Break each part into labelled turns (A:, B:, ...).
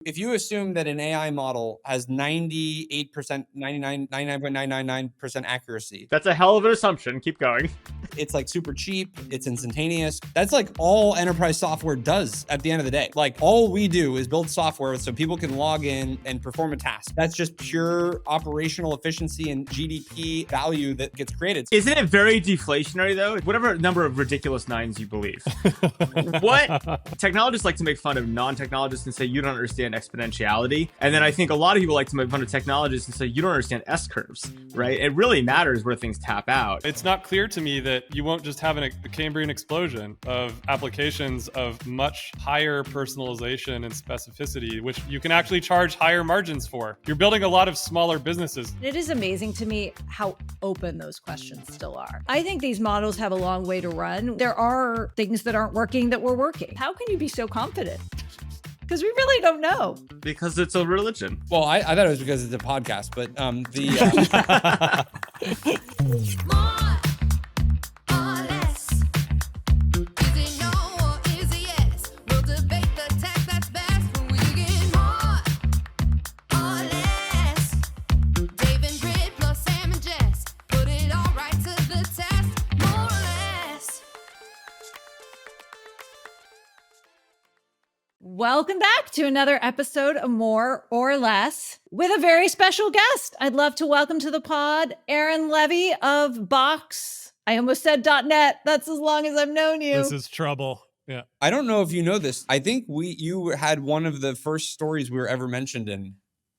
A: If you assume that an AI model has 98%, 99.999% accuracy.
B: That's a hell of an assumption. Keep going.
A: It's like super cheap. It's instantaneous. That's like all enterprise software does at the end of the day. Like all we do is build software so people can log in and perform a task. That's just pure operational efficiency and GDP value that gets created.
B: Isn't it very deflationary though? Whatever number of ridiculous nines you believe. What? Technologists like to make fun of non-technologists and say you don't understand exponentiality. And then I think a lot of people like to make fun of technologists and say you don't understand S-curves, right? It really matters where things tap out.
C: It's not clear to me that you won't just have a Cambrian explosion of applications of much higher personalization and specificity, which you can actually charge higher margins for. You're building a lot of smaller businesses.
D: It is amazing to me how open those questions still are. I think these models have a long way to run. There are things that aren't working that were working. How can you be so confident? Because we really don't know.
B: Because it's a religion.
A: Well, I thought it was because it's a podcast, but
D: Welcome back to another episode of More or Less with a very special guest. I'd love to welcome to the pod Aaron Levie of Box. I almost said .net. That's as long as I've known you.
C: This is trouble. Yeah.
A: I don't know if you know this. I think you had one of the first stories we were ever mentioned in.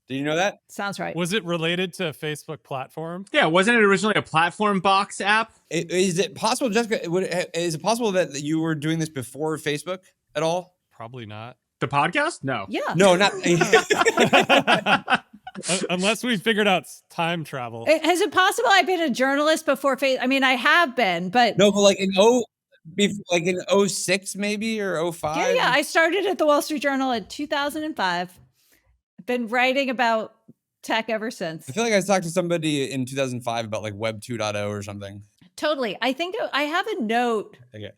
A: Did you know that?
D: Sounds right.
C: Was it related to a Facebook platform?
B: Yeah, wasn't it originally a platform Box app?
A: Is it possible, Jessica, is it possible that you were doing this before Facebook at all?
C: Probably not.
B: The podcast? No.
D: Yeah.
A: No, not.
C: Unless we figured out time travel.
D: Is it possible I've been a journalist before Facebook? I mean, I have been, but
A: No, but like in 06 maybe or 05.
D: Yeah. I started at the Wall Street Journal in 2005. I've been writing about tech ever since.
A: I feel like I talked to somebody in 2005 about like Web 2.0 or something.
D: Totally. I think I have a note.
A: Okay.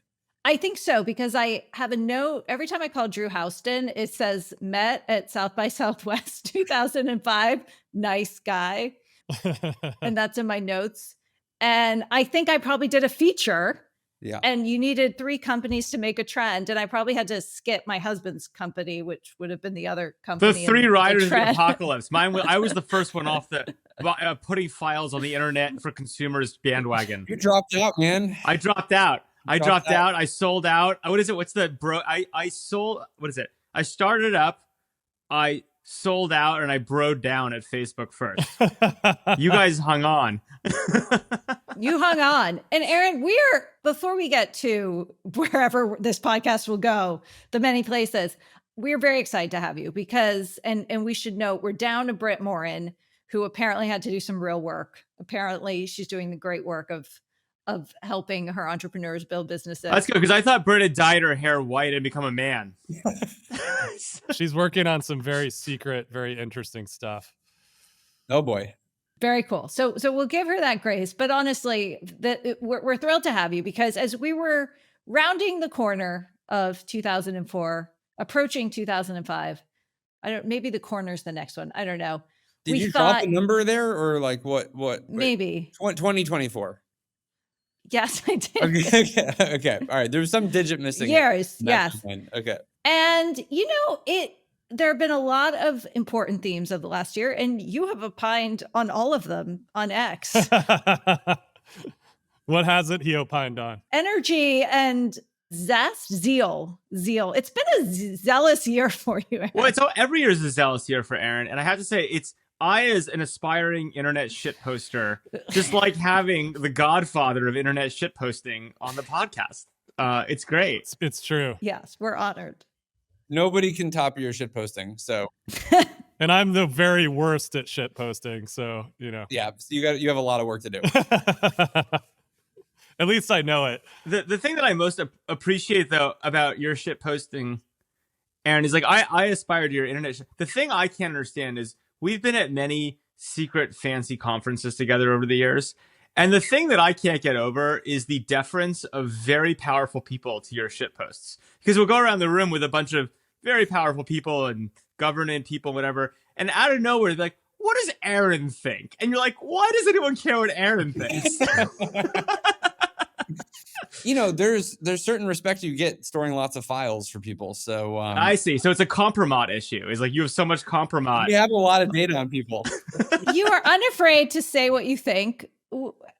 D: I think so, because I have a note every time I call Drew Houston, it says met at South by Southwest 2005. Nice guy. And that's in my notes. And I think I probably did a feature.
A: Yeah.
D: And you needed 3 companies to make a trend. And I probably had to skip my husband's company, which would have been the other company.
B: The 3 Riders of the Apocalypse. I was the first one off the putting files on the internet for consumers bandwagon.
A: You dropped out, man.
B: I dropped out. I dropped out. I sold out. What is it? What's the bro? I sold. What is it? I started up. I sold out and I broed down at Facebook first. You guys hung on.
D: You hung on. And Aaron, before we get to wherever this podcast will go, the many places, we're very excited to have you because, and we should note, we're down to Britt Morin, who apparently had to do some real work. Apparently she's doing the great work of helping her entrepreneurs build businesses.
B: That's good, because I thought Britt had dyed her hair white and become a man.
C: She's working on some very secret, very interesting stuff.
A: Oh boy.
D: Very cool. So we'll give her that grace. But honestly, we're thrilled to have you, because as we were rounding the corner of 2004, approaching 2005, maybe the corner's the next one. I don't know.
A: Did you drop a number there or like what?
D: Maybe
A: 2024.
D: Yes, I did.
A: Okay. All right. There was some digit missing.
D: Years. Yes.
A: Okay.
D: And there have been a lot of important themes of the last year, and you have opined on all of them on X.
C: What hasn't he opined on?
D: Energy and zeal. It's been a zealous year for you, Aaron.
B: Well, every year is a zealous year for Aaron, and I have to say, I, as an aspiring internet shitposter, just like having the godfather of internet shitposting on the podcast. It's great.
C: It's true.
D: Yes, we're honored.
A: Nobody can top your shitposting. So,
C: and I'm the very worst at shitposting. So,
A: Yeah, you have a lot of work to do.
C: At least I know it.
B: The thing that I most appreciate, though, about your shitposting, Aaron, is like I aspire to your internet. The thing I can't understand is, we've been at many secret fancy conferences together over the years. And the thing that I can't get over is the deference of very powerful people to your shit posts. Because we'll go around the room with a bunch of very powerful people and government people, whatever. And out of nowhere, they're like, what does Aaron think? And you're like, why does anyone care what Aaron thinks?
A: There's certain respect you get storing lots of files for people. So
B: I see. So it's a compromat issue. It's like you have so much compromat.
A: We have a lot of data on people.
D: You are unafraid to say what you think,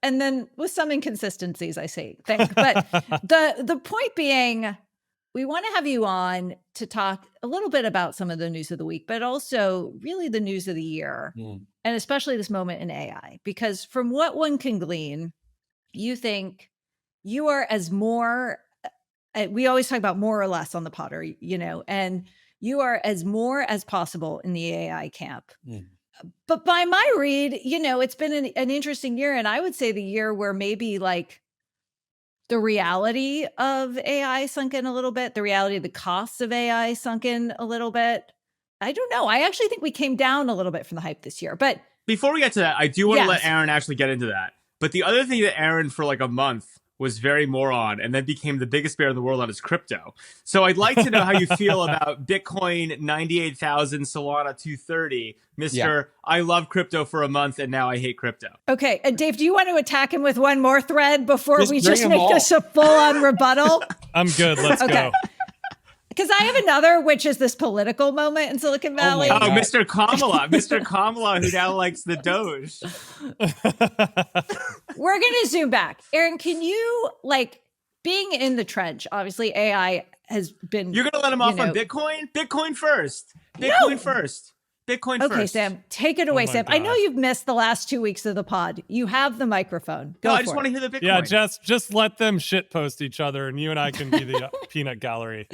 D: and then with some inconsistencies, I think. But the point being, we want to have you on to talk a little bit about some of the news of the week, but also really the news of the year, and especially this moment in AI. Because from what one can glean, you think you are as more, we always talk about more or less on the Potter, and you are as more as possible in the AI camp. But by my read, it's been an interesting year. And I would say the year where maybe like the reality of AI sunk in a little bit, the reality of the costs of AI sunk in a little bit. I don't know. I actually think we came down a little bit from the hype this year. But
B: before we get to that, I do want to let Aaron actually get into that. But the other thing that Aaron for like a month was very moron and then became the biggest bear in the world on his crypto. So I'd like to know how you feel about Bitcoin 98,000, Solana 230, Mr. I love crypto for a month and now I hate crypto.
D: Okay. Dave, do you want to attack him with one more thread before we just make this a full-on rebuttal?
C: I'm good. Let's go.
D: Because I have another, which is this political moment in Silicon Valley.
B: Oh, Mr. Kamala. Mr. Kamala, who now likes the Doge.
D: We're going to zoom back. Aaron, can you, being in the trench, obviously AI has been...
B: You're going to let him off on Bitcoin? Bitcoin first. Bitcoin first. Bitcoin first.
D: Okay, Sam, take it away, Sam. God. I know you've missed the last 2 weeks of the pod. You have the microphone. Go for it.
B: I just want to hear the Bitcoin.
C: Yeah, just let them shitpost each other and you and I can be the peanut gallery.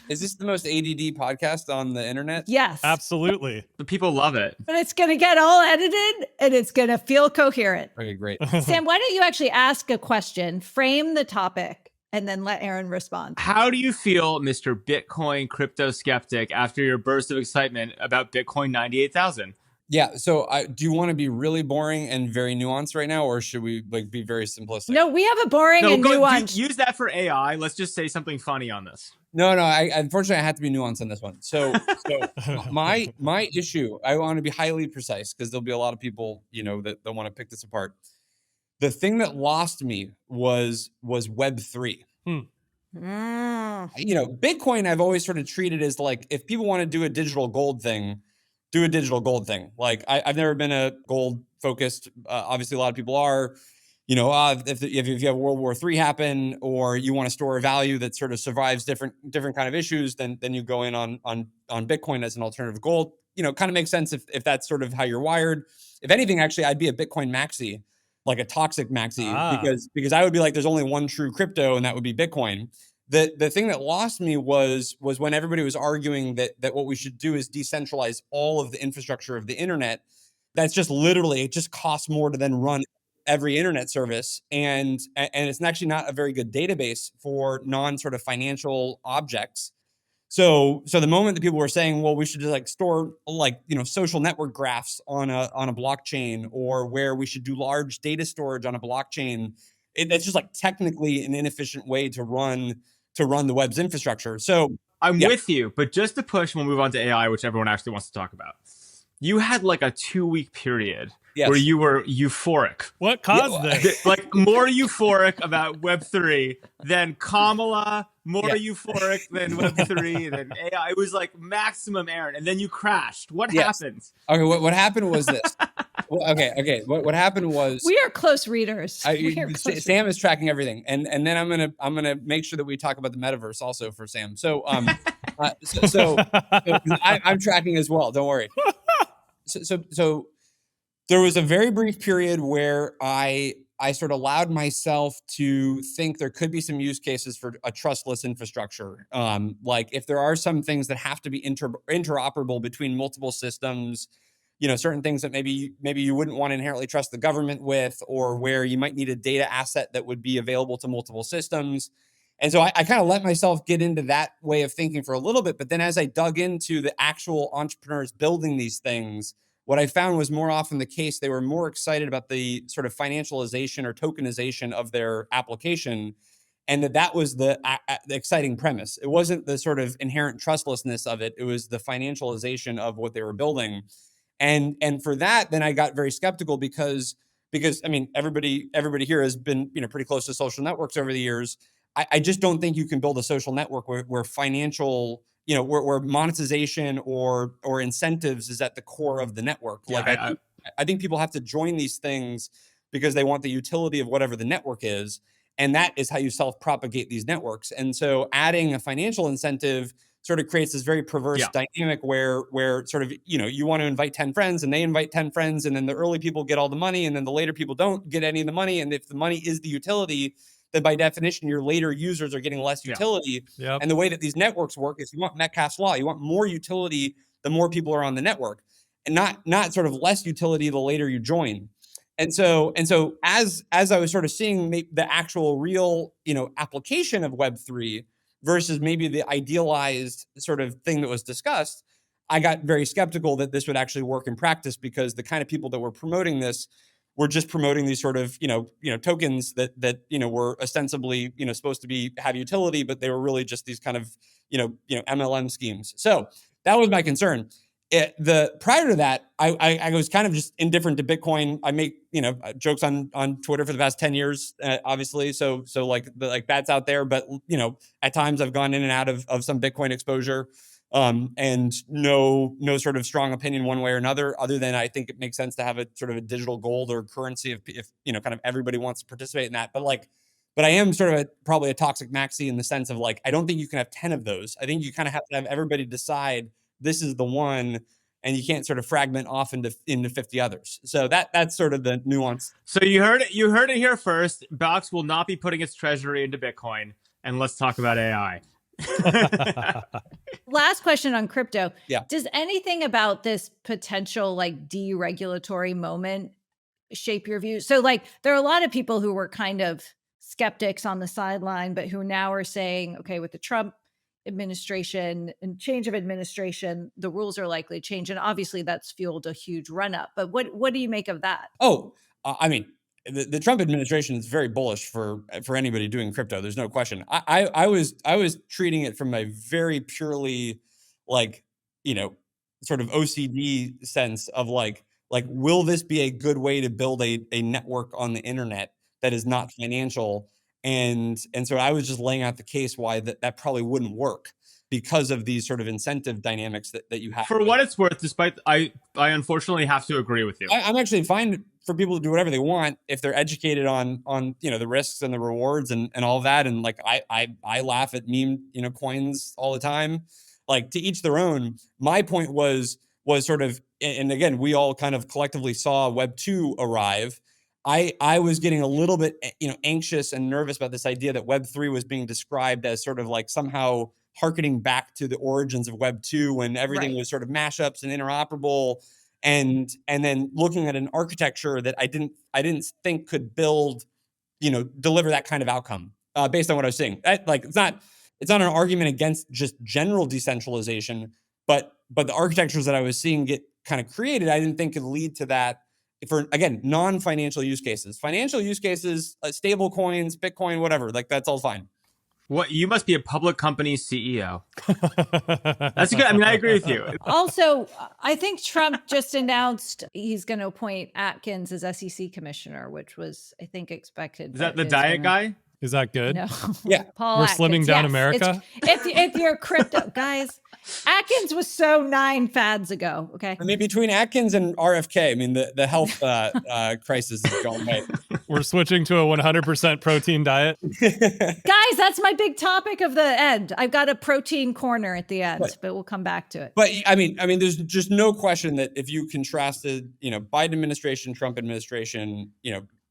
A: Is this the most ADD podcast on the internet?
D: Yes.
C: Absolutely.
B: The people love it.
D: But it's going to get all edited and it's going to feel coherent.
A: Okay, great.
D: Sam, why don't you actually ask a question, frame the topic, and then let Aaron respond.
B: How do you feel, Mr. Bitcoin crypto skeptic, after your burst of excitement about Bitcoin 98,000?
A: Yeah. So do you want to be really boring and very nuanced right now, or should we be very simplistic?
D: No, we have a boring and nuanced.
B: Use that for AI. Let's just say something funny on this.
A: No. Unfortunately, I have to be nuanced on this one. So my issue, I want to be highly precise because there'll be a lot of people, that want to pick this apart. The thing that lost me was Web3. Bitcoin I've always sort of treated as like, if people want to do a digital gold thing, do a digital gold thing. Like I've never been a gold focused. Obviously, a lot of people are. If you have World War III happen, or you want to store a value that sort of survives different kind of issues, then you go in on Bitcoin as an alternative gold. Kind of makes sense if that's sort of how you're wired. If anything, actually, I'd be a Bitcoin maxi. Like a toxic maxi, because I would be like, there's only one true crypto, and that would be Bitcoin. The thing that lost me was when everybody was arguing that what we should do is decentralize all of the infrastructure of the internet. That's just literally, it just costs more to then run every internet service, and it's actually not a very good database for non sort of financial objects. So the moment that people were saying, well, we should just store social network graphs on a blockchain, or where we should do large data storage on a blockchain, it's just technically an inefficient way to run the web's infrastructure. So
B: I'm with you, but just to push, we'll move on to AI, which everyone actually wants to talk about. You had a 2-week period where you were euphoric.
C: What caused this?
B: More euphoric about Web3 than Kamala, more euphoric than Web3, than AI. It was maximum Aaron. And then you crashed. What happened?
A: Okay, what happened was this. Okay. What happened was,
D: we are close readers.
A: Sam is tracking everything, and then I'm gonna make sure that we talk about the metaverse also for Sam. So so I'm tracking as well. Don't worry. So there was a very brief period where I sort of allowed myself to think there could be some use cases for a trustless infrastructure. If there are some things that have to be interoperable between multiple systems, certain things that maybe you wouldn't want to inherently trust the government with, or where you might need a data asset that would be available to multiple systems. And so I kind of let myself get into that way of thinking for a little bit. But then as I dug into the actual entrepreneurs building these things, what I found was more often the case, they were more excited about the sort of financialization or tokenization of their application. And that was the exciting premise. It wasn't the sort of inherent trustlessness of it. It was the financialization of what they were building. And for that, then I got very skeptical because I mean, everybody here has been, pretty close to social networks over the years. I just don't think you can build a social network where financial, where monetization or incentives is at the core of the network.
B: Yeah,
A: I think people have to join these things because they want the utility of whatever the network is. And that is how you self-propagate these networks. And so adding a financial incentive sort of creates this very perverse dynamic where sort of, you want to invite 10 friends and they invite 10 friends, and then the early people get all the money and then the later people don't get any of the money. And if the money is the utility, then by definition, your later users are getting less utility.
C: Yep.
A: And the way that these networks work is you want Metcalfe's law. You want more utility the more people are on the network, and not sort of less utility the later you join. And so as I was sort of seeing the actual real, application of Web3 versus maybe the idealized sort of thing that was discussed, I got very skeptical that this would actually work in practice, because the kind of people that were promoting this were just promoting these sort of, tokens that were ostensibly, supposed to have utility, but they were really just these kind of, MLM schemes. So that was my concern. Prior to that, I was kind of just indifferent to Bitcoin. I make jokes on Twitter for the past 10 years, obviously. So like that's out there. But at times I've gone in and out of some Bitcoin exposure, and no sort of strong opinion one way or another, other than I think it makes sense to have a sort of a digital gold or currency if kind of everybody wants to participate in that. But I am sort of probably a toxic maxi in the sense of I don't think you can have 10 of those. I think you kind of have to have everybody decide this is the one, and you can't sort of fragment off into 50 others. So that's sort of the nuance.
B: So you heard it here first. Box will not be putting its treasury into Bitcoin, and let's talk about AI.
D: Last question on crypto.
A: Yeah.
D: Does anything about this potential deregulatory moment shape your view? So there are a lot of people who were kind of skeptics on the sideline, but who now are saying, okay, with the Trump administration and change of administration, the rules are likely to change. And obviously that's fueled a huge run up. But what do you make of that?
A: Oh, I mean, the Trump administration is very bullish for anybody doing crypto. There's no question. I was treating it from a very purely sort of OCD sense of will this be a good way to build a network on the internet that is not financial? And so I was just laying out the case why that probably wouldn't work because of these sort of incentive dynamics that you have.
B: For what it's worth, despite I unfortunately have to agree with you.
A: I'm actually fine for people to do whatever they want if they're educated on the risks and the rewards and all of that. And I laugh at meme coins all the time. To each their own. My point was sort of, and again, we all kind of collectively saw Web 2 arrive. I was getting a little bit, anxious and nervous about this idea that Web 3 was being described as sort of somehow hearkening back to the origins of Web 2 when everything was sort of mashups and interoperable, and then looking at an architecture that I didn't think could deliver that kind of outcome based on what I was seeing. It's not an argument against just general decentralization, but the architectures that I was seeing get kind of created, I didn't think could lead to that. For, again, non-financial use cases. Financial use cases, stable coins, Bitcoin, whatever, that's all fine.
B: What, you must be a public company CEO. That's good. I mean, I agree with you.
D: Also, I think Trump just announced he's going to appoint Atkins as SEC commissioner, which was, I think, expected.
B: Is that the diet guy?
C: Is that good?
D: No.
A: Yeah.
D: Paul
C: We're
D: Atkins.
C: slimming down America?
D: If you're crypto, guys, Atkins was so 9 fads ago, okay?
A: I mean, between Atkins and RFK, I mean, the health crisis is going right.
C: We're switching to a 100% protein diet.
D: Guys, that's my big topic of the end. I've got a protein corner at the end, but we'll come back to it.
A: But I mean, there's just no question that if you contrasted, Biden administration, Trump administration,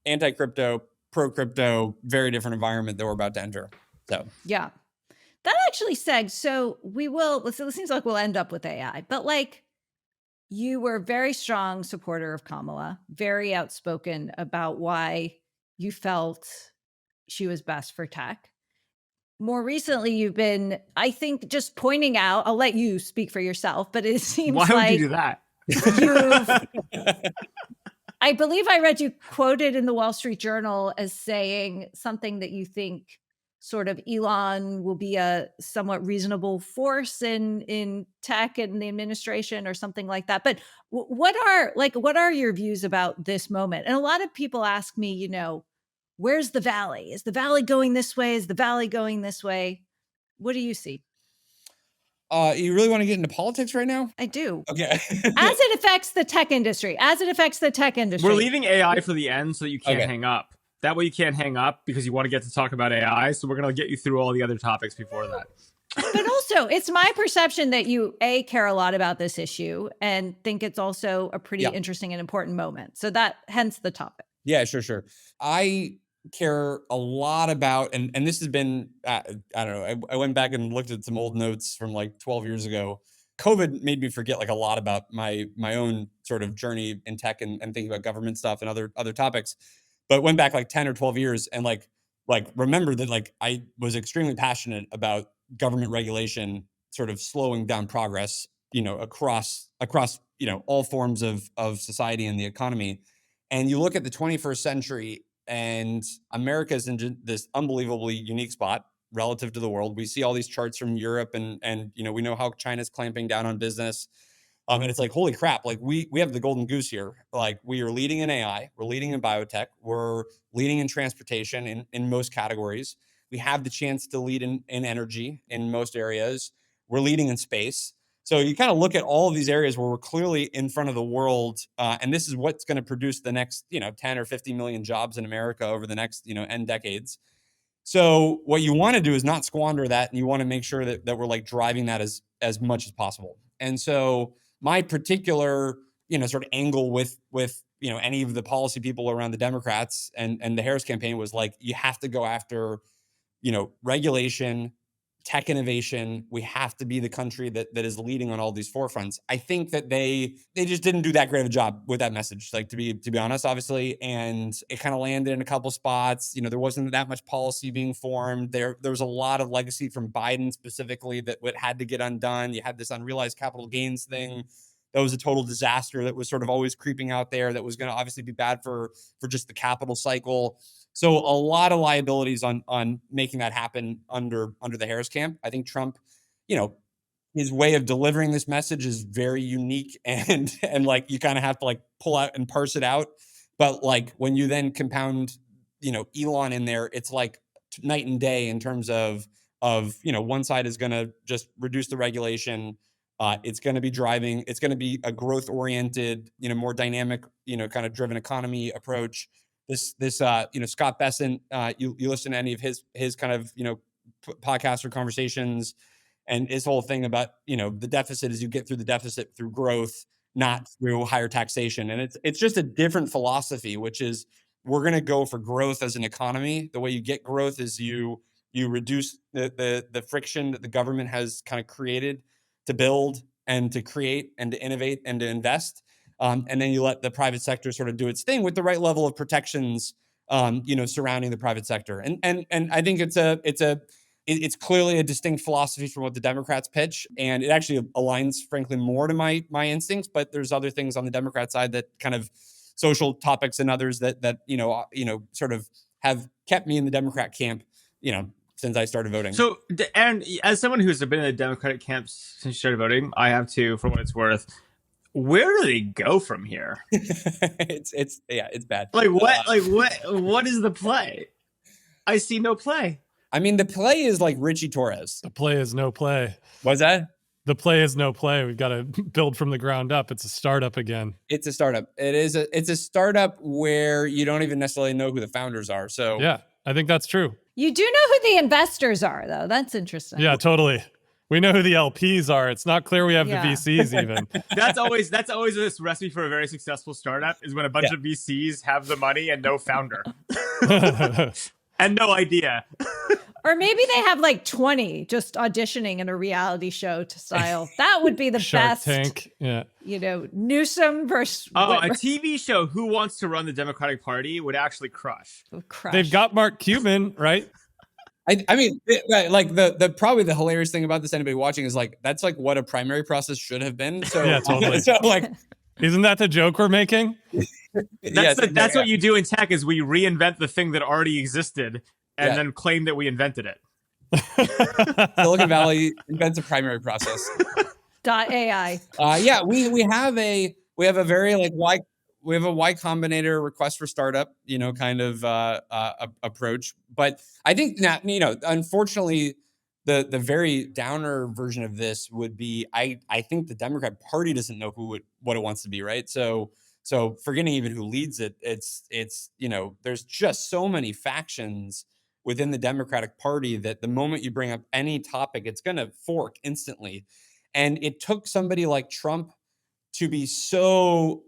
A: anti-crypto, pro-crypto, very different environment that we're about to enter. So
D: yeah, that actually segs. So it seems like we'll end up with AI, but you were a very strong supporter of Kamala, very outspoken about why you felt she was best for tech. More recently, you've been, I think, just pointing out, I'll let you speak for yourself, but it seems
B: Why would you do that?
D: I believe I read you quoted in the Wall Street Journal as saying something that you think sort of Elon will be a somewhat reasonable force in tech and the administration or something like that. But what are your views about this moment? And a lot of people ask me, where's the valley? Is the valley going this way? Is the valley going this way? What do you see?
A: You really want to get into politics right now?
D: I do.
A: Okay.
D: As it affects the tech industry.
B: We're leaving AI for the end so that you can't hang up. That way you can't hang up because you want to get to talk about AI. So we're going to get you through all the other topics before that.
D: But also, it's my perception that you, care a lot about this issue and think it's also a pretty interesting and important moment. So hence the topic.
A: Yeah, sure. I care a lot about, and this has been, I don't know, I went back and looked at some old notes from like 12 years ago. COVID made me forget like a lot about my own sort of journey in tech and thinking about government stuff and other topics. But went back like 10 or 12 years and like remember that like I was extremely passionate about government regulation sort of slowing down progress, across all forms of society and the economy. And you look at the 21st century and America is in this unbelievably unique spot relative to the world. We see all these charts from Europe and we know how China's clamping down on business. And it's like, holy crap, like we have the golden goose here. Like we are leading in AI, we're leading in biotech, we're leading in transportation in most categories. We have the chance to lead in energy in most areas. We're leading in space. So you kind of look at all of these areas where we're clearly in front of the world. And this is what's going to produce the next, 10 or 50 million jobs in America over the next, N decades. So what you want to do is not squander that. And you want to make sure that we're like driving that as much as possible. And so my particular, sort of angle with any of the policy people around the Democrats and the Harris campaign was like, you have to go after, regulation, tech innovation. We have to be the country that is leading on all these forefronts. I think that they just didn't do that great of a job with that message, like to be honest, obviously. And it kind of landed in a couple spots. There wasn't that much policy being formed. There was a lot of legacy from Biden specifically that had to get undone. You had this unrealized capital gains thing. That was a total disaster that was sort of always creeping out there. That was going to obviously be bad for just the capital cycle. So a lot of liabilities on making that happen under the Harris camp. I think Trump, his way of delivering this message is very unique and like you kind of have to like pull out and parse it out. But like when you then compound, Elon in there, it's like night and day in terms of one side is going to just reduce the regulation. It's going to be a growth oriented, more dynamic, kind of driven economy approach. This Scott Bessent, you listen to any of his kind of, podcasts or conversations and his whole thing about, the deficit is you get through the deficit through growth, not through higher taxation. And it's just a different philosophy, which is we're going to go for growth as an economy. The way you get growth is you reduce the friction that the government has kind of created to build and to create and to innovate and to invest. And then you let the private sector sort of do its thing with the right level of protections, surrounding the private sector. And I think it's clearly a distinct philosophy from what the Democrats pitch. And it actually aligns, frankly, more to my instincts. But there's other things on the Democrat side that kind of social topics and others that sort of have kept me in the Democrat camp, since I started voting. So,
B: and as someone who's been in the Democratic camp since you started voting, I have too, for what it's worth. Where do they go from here?
A: it's bad.
B: Like what is the play? I see no play.
A: I mean, the play is like Richie Torres.
C: The play is no play.
A: What's that?
C: The play is no play. We've got to build from the ground up. It's a startup again.
A: It's a startup. It's a startup where you don't even necessarily know who the founders are. So
C: yeah, I think that's true.
D: You do know who the investors are, though. That's interesting.
C: Yeah, totally. We know who the LPs are. It's not clear we have the VCs even.
B: That's always this recipe for a very successful startup is when a bunch of VCs have the money and no founder. And no idea.
D: Or maybe they have like 20 just auditioning in a reality show to style. That would be the
C: Shark
D: best.
C: Tank. Yeah.
D: Newsom versus
B: a TV show Who Wants to Run the Democratic Party would actually crush.
C: They've got Mark Cuban, right?
A: I mean, like the probably the hilarious thing about this, anybody watching, is like that's like what a primary process should have been. So
C: yeah, totally.
A: So like,
C: isn't that the joke we're making?
B: That's what you do in tech is we reinvent the thing that already existed and then claim that we invented it.
A: Silicon Valley invents a primary process.
D: .ai.
A: Yeah, we have a very like we have a Y Combinator request for startup, kind of approach. But I think that, unfortunately, the very downer version of this would be I think the Democrat Party doesn't know what it wants to be, right? So forgetting even who leads it, it's there's just so many factions within the Democratic Party that the moment you bring up any topic, it's going to fork instantly. And it took somebody like Trump to be so,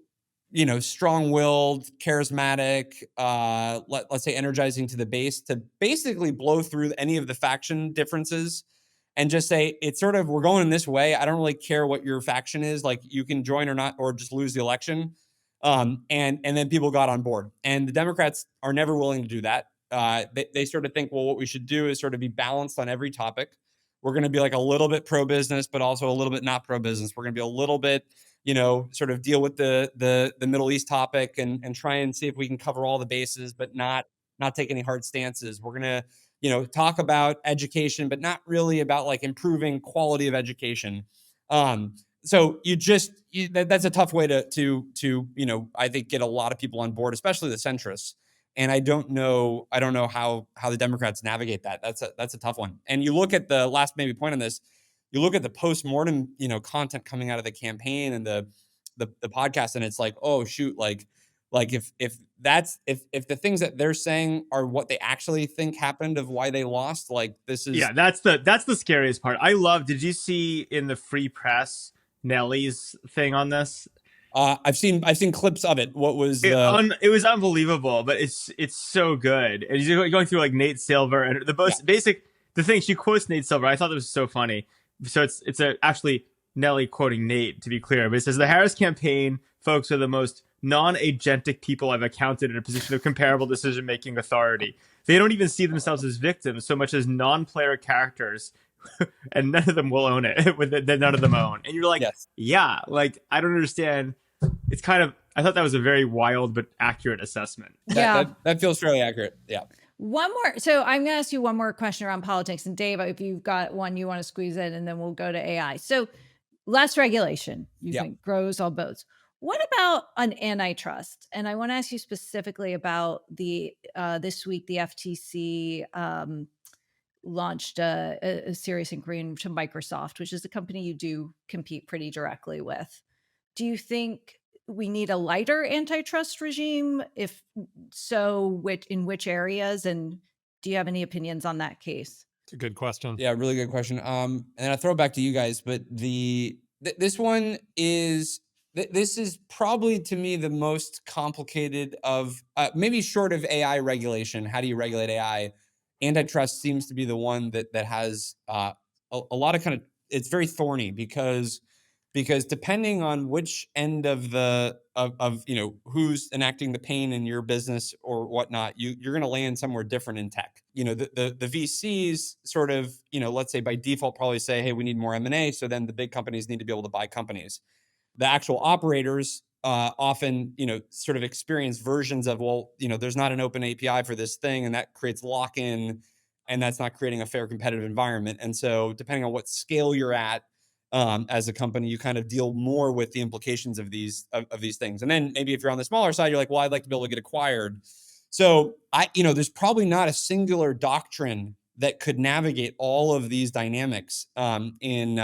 A: strong-willed, charismatic, let's say energizing to the base, to basically blow through any of the faction differences and just say, it's sort of, we're going in this way. I don't really care what your faction is. Like, you can join or not, or just lose the election. And then people got on board. And the Democrats are never willing to do that. They sort of think, well, what we should do is sort of be balanced on every topic. We're going to be like a little bit pro-business, but also a little bit not pro-business. We're going to be a little bit, sort of deal with the Middle East topic and try and see if we can cover all the bases, but not take any hard stances. We're going to, talk about education, but not really about like improving quality of education. So that's a tough way to I think get a lot of people on board, especially the centrists. And I don't know how the Democrats navigate that. That's a tough one. And you look at the last maybe point on this, you look at the postmortem, content coming out of the campaign and the podcast, and it's like, oh shoot, like if the things that they're saying are what they actually think happened of why they lost, like this is
B: that's the scariest part. Did you see in the Free Press Nellie's thing on this?
A: I've seen clips of it. What was
B: it was unbelievable, but it's so good. And you're going through like Nate Silver and the thing she quotes Nate Silver. I thought that was so funny. So it's actually Nellie quoting Nate, to be clear, but it says the Harris campaign folks are the most non-agentic people I've encountered in a position of comparable decision-making authority. They don't even see themselves as victims so much as non-player characters, and none of them will own it. That none of them own. And you're like,
A: yes.
B: Yeah, like I don't understand. It's kind of, I thought that was a very wild but accurate assessment.
D: Yeah,
A: that feels fairly accurate. Yeah.
D: One more. So I'm going to ask you one more question around politics. And Dave, if you've got one you want to squeeze in, and then we'll go to AI. So less regulation, you think grows all boats. What about an antitrust? And I want to ask you specifically about the this week, the FTC launched a serious inquiry into Microsoft, which is a company you do compete pretty directly with. Do you think we need a lighter antitrust regime? If so, in which areas? And do you have any opinions on that case?
C: It's a good question.
A: Yeah, really good question. And I throw it back to you guys, but this one is this is probably to me the most complicated of maybe short of AI regulation. How do you regulate AI? Antitrust seems to be the one that has a lot of kind of, it's very thorny because depending on which end of who's enacting the pain in your business or whatnot, you're going to land somewhere different in tech. The VCs sort of, let's say by default probably say, hey, we need more M&A. So then the big companies need to be able to buy companies. The actual operators often, sort of experience versions of, well, there's not an open API for this thing, and that creates lock-in, and that's not creating a fair competitive environment. And so depending on what scale you're at, as a company, you kind of deal more with the implications of these things. And then maybe if you're on the smaller side, you're like, well, I'd like to be able to get acquired. So there's probably not a singular doctrine that could navigate all of these dynamics in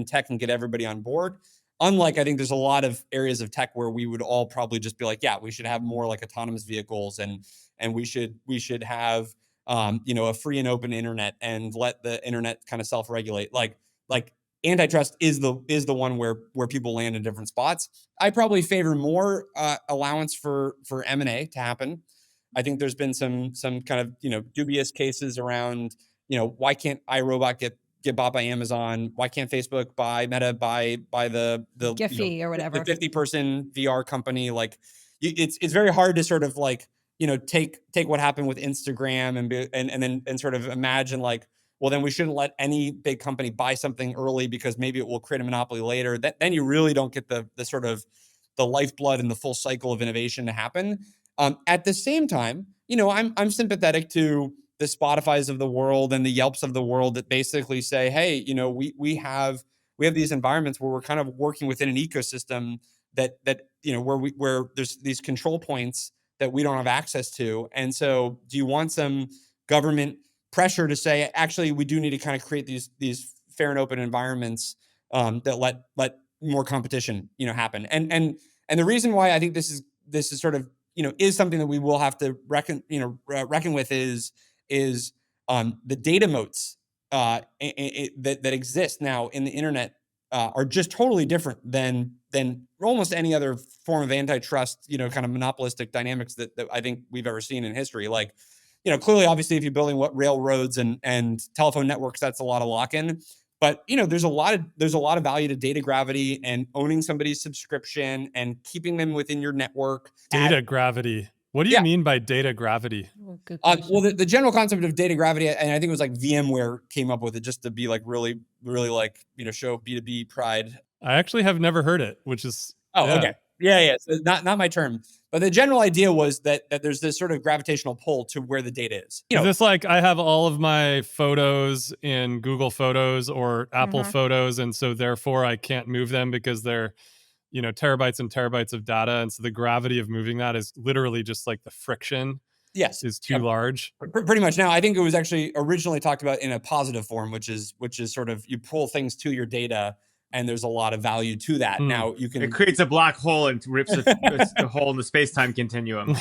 A: tech and get everybody on board. Unlike, I think there's a lot of areas of tech where we would all probably just be like, yeah, we should have more like autonomous vehicles, and we should have a free and open internet and let the internet kind of self-regulate. Like antitrust is the one where people land in different spots. I probably favor more allowance for M&A to happen. I think there's been some kind of dubious cases around why can't iRobot get bought by Amazon? Why can't Facebook buy Meta by the
D: Giphy or whatever,
A: the 50-person VR company? Like it's very hard to sort of like take what happened with Instagram and then sort of imagine like, well, then we shouldn't let any big company buy something early because maybe it will create a monopoly later. Then you really don't get the sort of the lifeblood and the full cycle of innovation to happen. At the same time, I'm sympathetic to the Spotifys of the world and the Yelps of the world that basically say, hey, you know, we have these environments where we're kind of working within an ecosystem that you know, where there's these control points that we don't have access to. And so do you want some government pressure to say, actually, we do need to kind of create these fair and open environments that let more competition, you know, happen. And the reason why I think this is sort of, you know, is something that we will have to reckon with is the data moats that exist now in the internet are just totally different than almost any other form of antitrust, you know, kind of monopolistic dynamics that I think we've ever seen in history. Like, you know, clearly, obviously, if you're building railroads and telephone networks, that's a lot of lock-in. But, you know, there's a lot of value to data gravity and owning somebody's subscription and keeping them within your network.
C: Data gravity. What do you mean by data gravity?
A: Well, the general concept of data gravity, and I think it was like VMware came up with it just to be like really, really like, you know, show B2B pride.
C: I actually have never heard it, which is
A: okay. Yeah. So not my term. But the general idea was that there's this sort of gravitational pull to where the data is. You know,
C: is this like I have all of my photos in Google Photos or Apple Photos, and so therefore I can't move them because they're, you know, terabytes and terabytes of data, and so the gravity of moving that is literally just like the friction.
A: Yes,
C: is too large.
A: Pretty much. Now, I think it was actually originally talked about in a positive form, which is sort of you pull things to your data. And there's a lot of value to that. Now you can.
B: It creates a black hole and rips a hole in the space-time continuum.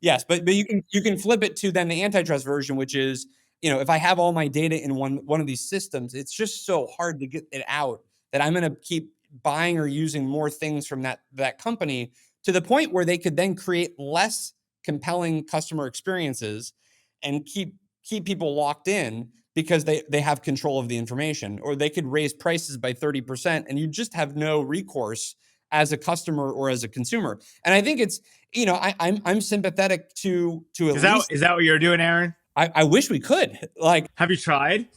A: Yes, but you can flip it to then the antitrust version, which is, you know, if I have all my data in one of these systems, it's just so hard to get it out that I'm going to keep buying or using more things from that company to the point where they could then create less compelling customer experiences and keep people locked in, because they have control of the information, or they could raise prices by 30% and you just have no recourse as a customer or as a consumer. And I think it's, you know, I'm sympathetic to
B: is that what you're doing, Aaron?
A: I wish we could. Like,
B: have you tried?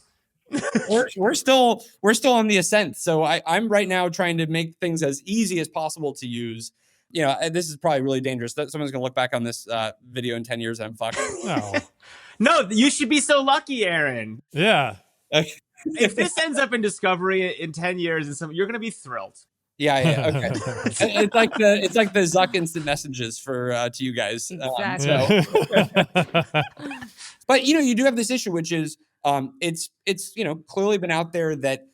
A: we're still on the ascent. So I'm right now trying to make things as easy as possible to use. You know, this is probably really dangerous. Someone's gonna look back on this video in 10 years and I'm fucked.
B: No, you should be so lucky, Aaron.
C: Yeah.
B: If this ends up in Discovery in 10 years, you're going to be thrilled.
A: Yeah. Okay. It's like the Zuck instant messages for to you guys.
D: Exactly.
A: But you know, you do have this issue, which is it's you know, clearly been out there that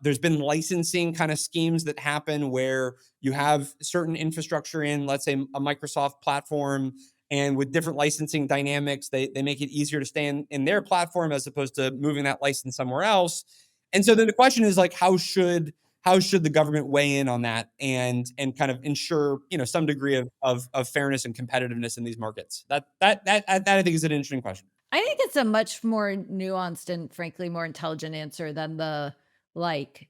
A: there's been licensing kind of schemes that happen where you have certain infrastructure in, let's say, a Microsoft platform. And with different licensing dynamics, they make it easier to stay in their platform as opposed to moving that license somewhere else. And so then the question is like, how should the government weigh in on that and kind of ensure, you know, some degree of fairness and competitiveness in these markets? That I think is an interesting question.
D: I think it's a much more nuanced and frankly more intelligent answer than the like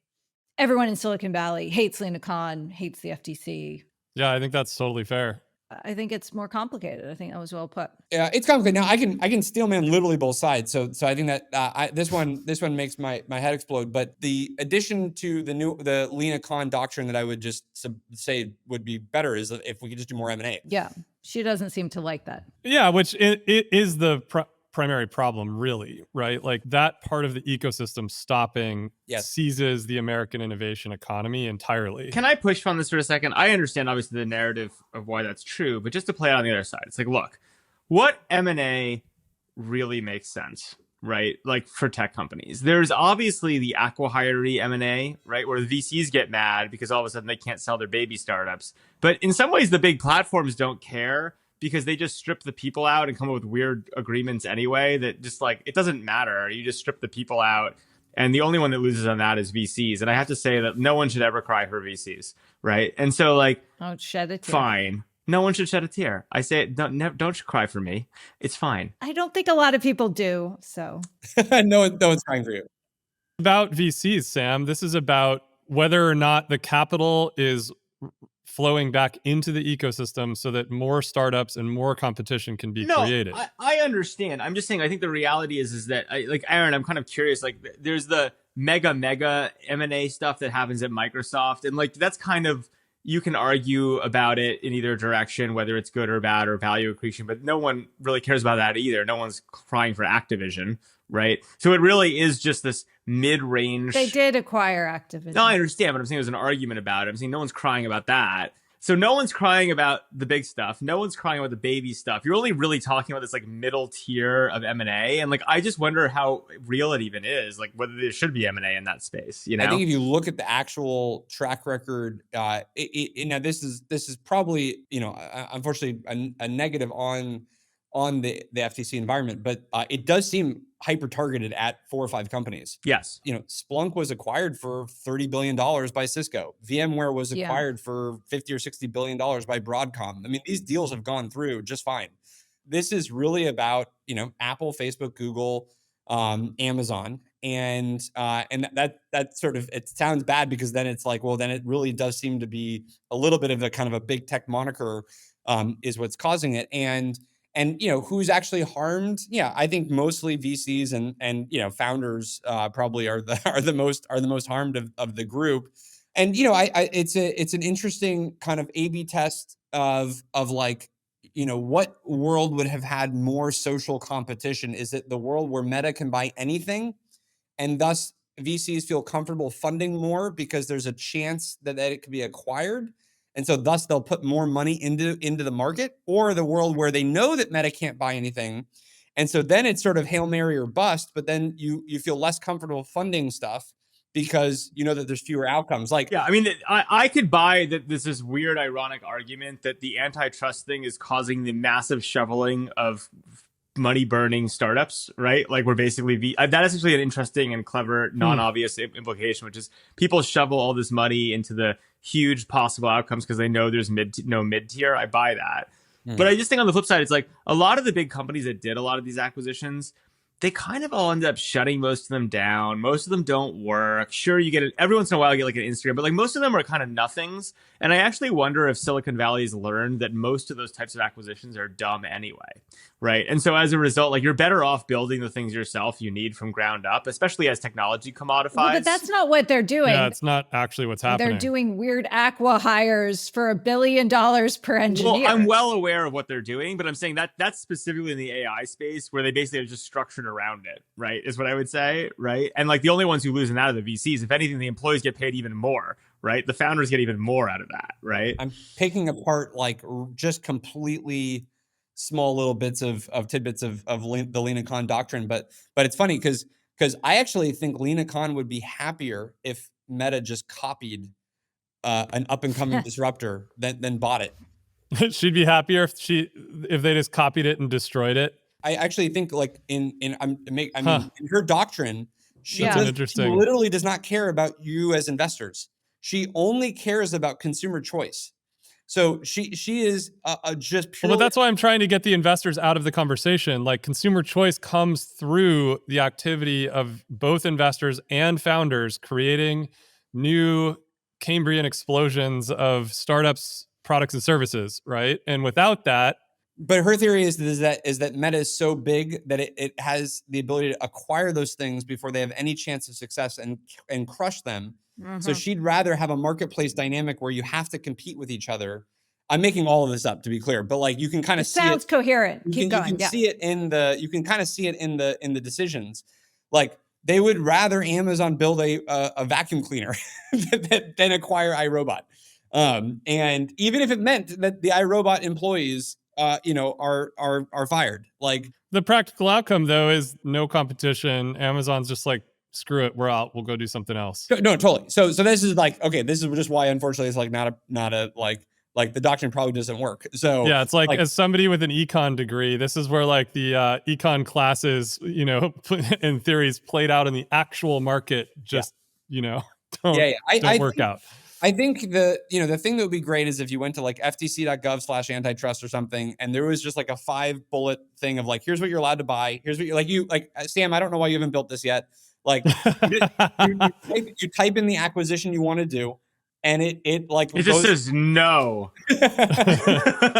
D: everyone in Silicon Valley hates Lena Khan, hates the FTC.
C: Yeah, I think that's totally fair.
D: I think it's more complicated. I think that was well put.
A: Yeah, it's complicated. Now I can steelman literally both sides. So I think that this one makes my head explode. But the addition to the Lena Khan doctrine that I would just say would be better is if we could just do more M&A.
D: Yeah, she doesn't seem to like that.
C: Yeah, which it is the primary problem, really, right? Like that part of the ecosystem stopping seizes the American innovation economy entirely.
B: Can I push on this for a second? I understand obviously the narrative of why that's true, but just to play it on the other side, it's like, look, what M&A really makes sense, right? Like for tech companies, there's obviously the acqui-hire M&A, right? Where the VCs get mad because all of a sudden they can't sell their baby startups. But in some ways, the big platforms don't care, because they just strip the people out and come up with weird agreements anyway that just like, it doesn't matter. You just strip the people out. And the only one that loses on that is VCs. And I have to say that no one should ever cry for VCs, right? And so like,
D: don't shed a tear.
B: Fine. No one should shed a tear. I say, don't cry for me. It's fine.
D: I don't think a lot of people do. So
A: no one's crying for you.
C: About VCs, Sam, this is about whether or not the capital is flowing back into the ecosystem so that more startups and more competition can be created.
B: I understand. I'm just saying, I think the reality is that, like, Aaron, I'm kind of curious, like, there's the mega M&A stuff that happens at Microsoft. And like, that's kind of, you can argue about it in either direction, whether it's good or bad or value accretion, but no one really cares about that either. No one's crying for Activision, right? So it really is just this mid-range.
D: They did acquire Activision.
B: No, I understand, but I'm saying there's an argument about it. I'm saying no one's crying about that. So no one's crying about the big stuff. No one's crying about the baby stuff. You're only really talking about this like middle tier of M&A. And like, I just wonder how real it even is, like whether there should be M&A in that space, you know?
A: I think if you look at the actual track record, now this is probably, unfortunately a negative on the FTC environment, but it does seem hyper targeted at 4 or 5 companies.
B: Yes.
A: Splunk was acquired for $30 billion by Cisco. VMware was acquired for $50 or $60 billion by Broadcom. I mean, these deals have gone through just fine. This is really about, Apple, Facebook, Google, Amazon. And that sort of, it sounds bad because then it's like, well, then it really does seem to be a little bit of a kind of a big tech moniker is what's causing it. And who's actually harmed? Yeah, I think mostly VCs and founders probably are the most harmed of the group. And it's an interesting kind of A/B test of like, what world would have had more social competition? Is it the world where Meta can buy anything, and thus VCs feel comfortable funding more because there's a chance that it could be acquired? And so thus they'll put more money into the market, or the world where they know that Meta can't buy anything. And so then it's sort of Hail Mary or bust, but then you feel less comfortable funding stuff because you know that there's fewer outcomes. Like,
B: yeah, I mean, I could buy that this is weird, ironic argument that the antitrust thing is causing the massive shoveling of money burning startups, right? Like we're basically, that is actually an interesting and clever, non-obvious implication, which is people shovel all this money into the huge possible outcomes because they know there's no mid tier. I buy that. But I just think on the flip side, it's like a lot of the big companies that did a lot of these acquisitions, they kind of all end up shutting most of them down. Most of them don't work. Sure, you get it every once in a while, you get like an Instagram, but like most of them are kind of nothings. And I actually wonder if Silicon Valley has learned that most of those types of acquisitions are dumb anyway, right? And so as a result, like you're better off building the things yourself you need from ground up, especially as technology commodifies.
D: Well, but that's not what they're doing.
C: Yeah, it's not actually what's happening.
D: They're doing weird aqua hires for $1 billion per engineer.
B: Well, I'm well aware of what they're doing, but I'm saying that that's specifically in the AI space where they basically are just structured around it, right? Is what I would say, right? And like the only ones who lose in that are the VCs. If anything, the employees get paid even more, right? The founders get even more out of that, right?
A: I'm picking apart like just completely small little bits of tidbits of the Lina Khan doctrine, but it's funny because I actually think Lina Khan would be happier if Meta just copied an up and coming disruptor than bought it.
C: She'd be happier if they just copied it and destroyed it.
A: I actually think like in her doctrine, she literally does not care about you as investors. She only cares about consumer choice. So she is just purely.
C: Well, but that's why I'm trying to get the investors out of the conversation. Like consumer choice comes through the activity of both investors and founders creating new Cambrian explosions of startups, products, and services, right? And without that.
A: But her theory is that Meta is so big that it has the ability to acquire those things before they have any chance of success and crush them. Mm-hmm. So she'd rather have a marketplace dynamic where you have to compete with each other. I'm making all of this up to be clear, but like you can kind of see it.
D: Sounds coherent. Keep going.
A: You can see it you can kind of see it in the decisions. Like they would rather Amazon build a vacuum cleaner than acquire iRobot. And even if it meant that the iRobot employees are fired. Like
C: the practical outcome though is no competition. Amazon's just like, screw it, we're out. We'll go do something else.
A: No, totally. So this is like, okay, this is just why unfortunately it's like not a like the doctrine probably doesn't work. So
C: yeah, it's like as somebody with an econ degree, this is where like the econ classes, in theories played out in the actual market don't work out.
A: I think the thing that would be great is if you went to like ftc.gov/antitrust or something, and there was just like a 5-bullet thing of like, here's what you're allowed to buy. Here's what you Sam, I don't know why you haven't built this yet. Like you type in the acquisition you want to do, and it
B: just says no.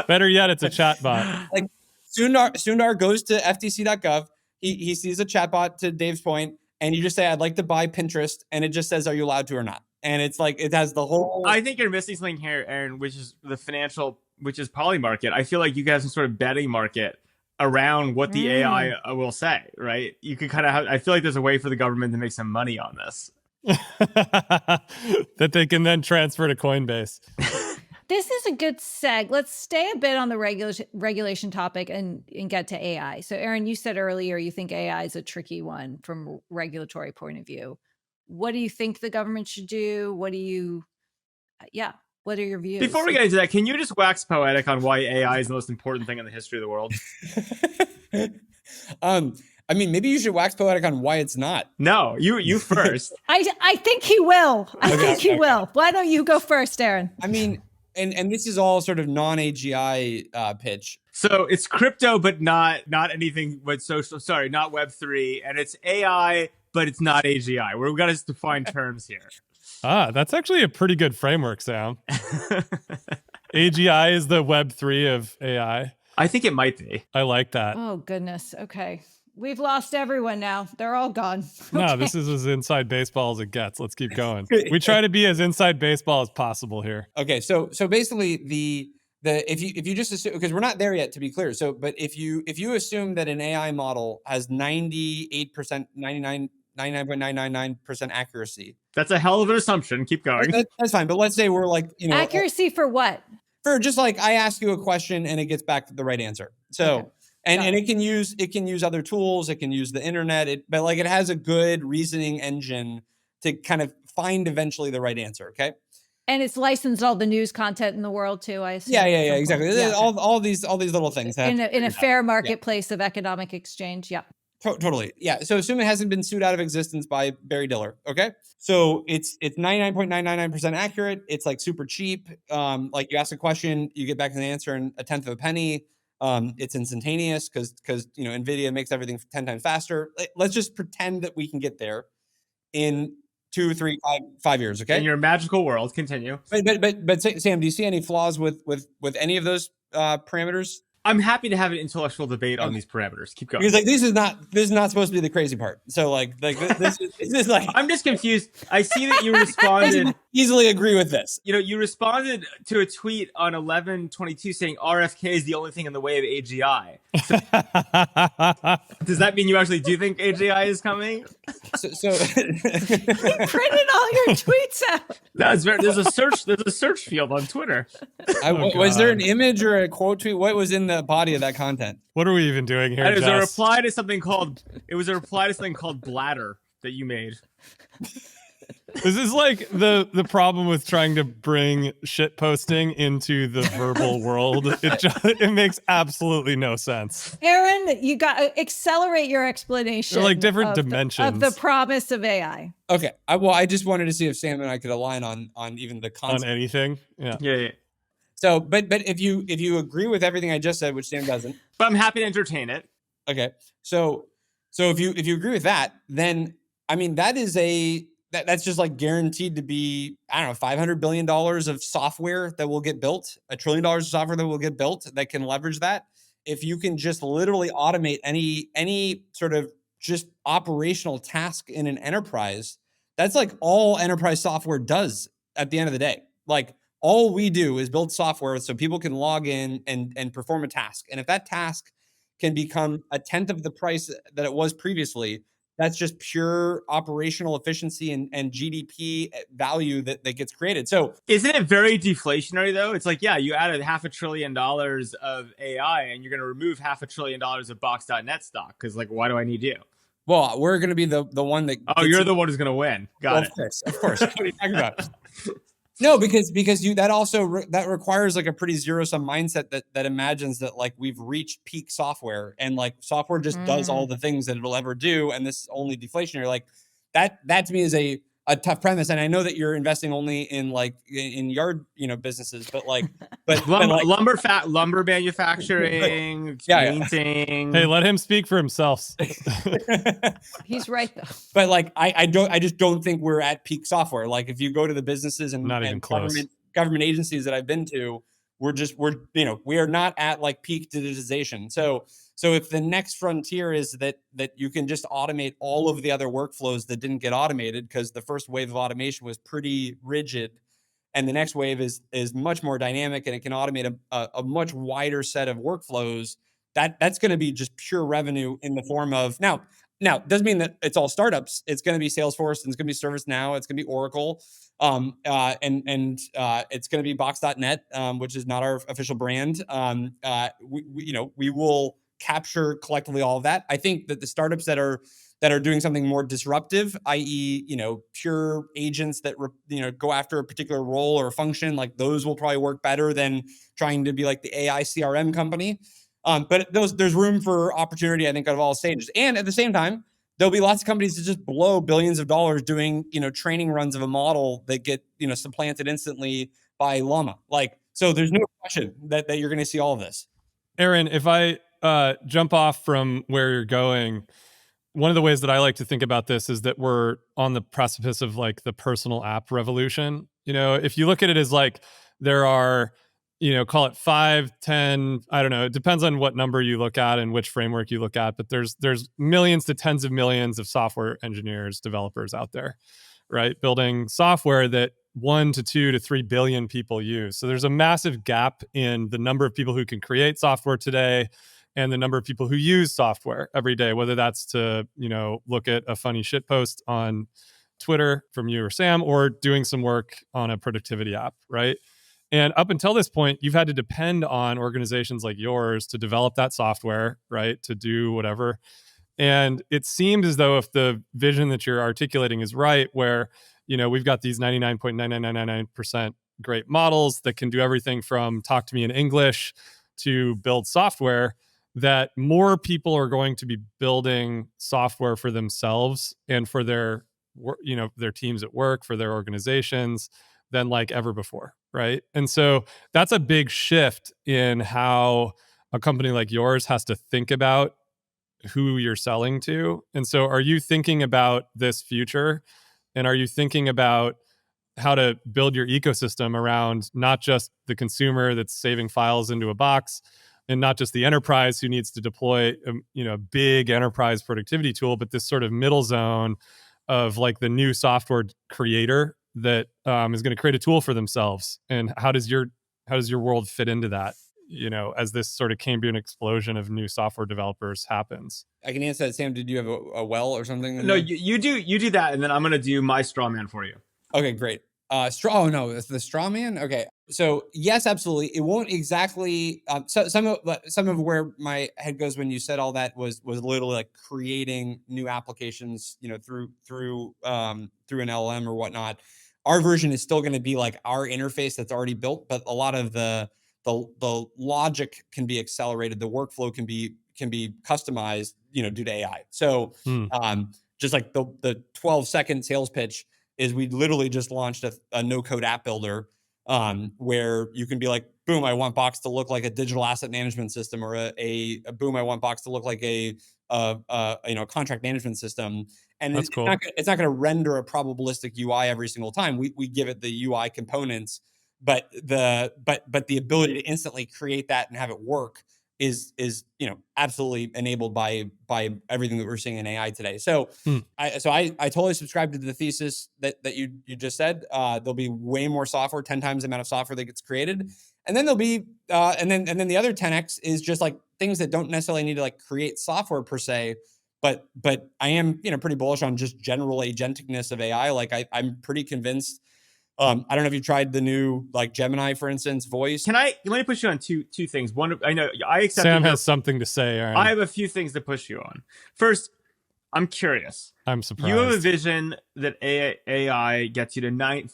C: Better yet, it's a chatbot.
A: Like Sundar goes to ftc.gov. He sees a chatbot, to Dave's point, and you just say, I'd like to buy Pinterest, and it just says, are you allowed to or not? And it's like, it has the whole.
B: I think you're missing something here, Aaron, which is the financial, which is poly market. I feel like you guys have some sort of betting market around what the AI will say, right? You could kind of have, I feel like there's a way for the government to make some money on this.
C: That they can then transfer to Coinbase.
D: This is a good seg. Let's stay a bit on the regulation topic and get to AI. So Aaron, you said earlier you think AI is a tricky one from a regulatory point of view. What do you think the government should do? What are your views?
B: Before we get into that, can you just wax poetic on why AI is the most important thing in the history of the world?
A: I mean, maybe you should wax poetic on why it's not.
B: No, you first.
D: I think he will. I think he will. Why don't you go first, Aaron?
A: I mean, and this is all sort of non-AGI pitch.
B: So it's crypto, but not anything but social. Sorry, not Web3, and it's AI, but it's not AGI. We've got to define terms here.
C: That's actually a pretty good framework, Sam. AGI is the Web3 of AI.
B: I think it might be.
C: I like that.
D: Oh, goodness. Okay. We've lost everyone now. They're all gone.
C: No, this is as inside baseball as it gets. Let's keep going. We try to be as inside baseball as possible here.
A: Okay, so basically if you just assume, because we're not there yet, to be clear. So, but if you assume that an AI model has 98%, 99.999% accuracy,
B: that's a hell of an assumption. Keep going.
A: That's fine. But let's say we're like,
D: accuracy for what?
A: For just like I ask you a question and it gets back the right answer. So. Okay. And it can use other tools. It can use the internet. But like it has a good reasoning engine to kind of find eventually the right answer. Okay.
D: And it's licensed all the news content in the world too, I assume.
A: Yeah, exactly. Yeah. All these little things
D: in a fair marketplace of economic exchange. Yeah.
A: Totally. Yeah. So assume it hasn't been sued out of existence by Barry Diller. Okay. So it's 99.999% accurate. It's like super cheap. Like you ask a question, you get back an answer in a tenth of a penny. It's instantaneous because NVIDIA makes everything 10 times faster. Let's just pretend that we can get there in 2, 3, 5 years. Okay.
B: In your magical world, continue.
A: But Sam, do you see any flaws with any of those parameters?
B: I'm happy to have an intellectual debate on these parameters. Keep going.
A: Because like this is not supposed to be the crazy part. So like this is like
B: I'm just confused. I see that you responded.
A: I easily agree with this.
B: You responded to a tweet on 11/22 saying RFK is the only thing in the way of AGI. So, does that mean you actually do think AGI is coming?
A: So
D: you printed all your tweets out.
B: There's a search field on Twitter.
A: Was there an image or a quote tweet? What was in the body of that content?
C: What are we even doing here?
B: It was a reply to something called bladder that you made.
C: This is like the problem with trying to bring shit posting into the verbal world. It makes absolutely no sense.
D: Aaron, you got to accelerate your explanation.
C: They're like different dimensions
D: of the promise of AI.
A: Okay. I just wanted to see if Sam and I could align on even the concept.
C: On anything.
B: Yeah.
A: So, but if you agree with everything I just said, which Sam doesn't,
B: but I'm happy to entertain it.
A: Okay. So if you agree with that, then I mean that's just like guaranteed to be, I don't know, $500 billion of software that will get built, $1 trillion of software that will get built that can leverage that. If you can just literally automate any sort of just operational task in an enterprise, that's like all enterprise software does at the end of the day. Like all we do is build software so people can log in and perform a task. And if that task can become a tenth of the price that it was previously, that's just pure operational efficiency and GDP value that gets created. So
B: isn't it very deflationary though? It's like, yeah, you added $500 billion of AI and you're going to remove $500 billion of Box.net stock. Cause like, why do I need you?
A: Well, we're going to be the one that.
B: Oh, you're the one who's going to win. Got it.
A: Of course. What are you talking about? No, because that also that requires like a pretty zero sum mindset that imagines that like we've reached peak software and like software just does all the things that it'll ever do, and this is only deflationary. Like that to me is a tough premise, and I know that you're investing only in like in yard businesses, but
B: lumber manufacturing, painting.
C: Hey, let him speak for himself.
D: He's right though.
A: But like I just don't think we're at peak software. Like if you go to the businesses and
C: not even close.
A: Government agencies that I've been to, we are not at like peak digitization. So if the next frontier is that you can just automate all of the other workflows that didn't get automated because the first wave of automation was pretty rigid, and the next wave is much more dynamic and it can automate a much wider set of workflows, that's going to be just pure revenue in the form of now it doesn't mean that it's all startups. It's going to be Salesforce, and it's going to be ServiceNow, it's going to be Oracle, and it's going to be Box.net, which is not our official brand. We will capture collectively all of that. I think that the startups that are doing something more disruptive, i.e., pure agents that go after a particular role or function, like those will probably work better than trying to be like the AI CRM company. But there's room for opportunity, I think, at all stages. And at the same time, there'll be lots of companies that just blow billions of dollars doing, training runs of a model that get, supplanted instantly by Llama. So there's no question that you're going to see all of this.
C: Aaron, if I jump off from where you're going, one of the ways that I like to think about this is that we're on the precipice of like the personal app revolution. If you look at it as like there are, call it 5, 10, I don't know. It depends on what number you look at and which framework you look at, but there's millions to tens of millions of software engineers, developers out there, right? Building software that 1 to 2 to 3 billion people use. So there's a massive gap in the number of people who can create software today and the number of people who use software every day, whether that's to, look at a funny shit post on Twitter from you or Sam, or doing some work on a productivity app, right? And up until this point, you've had to depend on organizations like yours to develop that software, right? To do whatever. And it seems as though if the vision that you're articulating is right, where, we've got these 99.9999% great models that can do everything from talk to me in English to build software, that more people are going to be building software for themselves and for their teams at work, for their organizations than like ever before, right? And so that's a big shift in how a company like yours has to think about who you're selling to. And so are you thinking about this future? And are you thinking about how to build your ecosystem around not just the consumer that's saving files into a box, and not just the enterprise who needs to deploy a big enterprise productivity tool, but this sort of middle zone of like the new software creator that is going to create a tool for themselves? And how does your world fit into that, as this sort of Cambrian explosion of new software developers happens?
A: I can answer that. Sam, did you have a well or something?
B: No, you do that, and then I'm going to do my straw man for you.
A: Okay, great. Oh no, it's the straw man. Okay, so yes, absolutely. It won't exactly. So some of where my head goes when you said all that was literally like creating new applications, through an LLM or whatnot. Our version is still going to be like our interface that's already built, but a lot of the logic can be accelerated. The workflow can be customized, due to AI. So, just like the 12-second sales pitch is, we literally just launched a no-code app builder, where you can be like, boom, I want Box to look like a digital asset management system, or a boom, I want Box to look like a contract management system. And
C: That's cool.
A: It's not going to render a probabilistic UI every single time. We give it the UI components, but the ability to instantly create that and have it work is absolutely enabled by everything that we're seeing in AI today. So I totally subscribe to the thesis that you just said. There'll be way more software, 10 times the amount of software that gets created, and then there'll be and then the other 10x is just like things that don't necessarily need to like create software per se. But I am pretty bullish on just general agenticness of AI. Like I'm pretty convinced. I don't know if you tried the new like Gemini, for instance, voice.
B: Let me push you on two things. One, I know I accept
C: Sam has something to say, Aaron.
B: I have a few things to push you on. First, I'm curious.
C: I'm surprised.
B: You have a vision that AI gets you to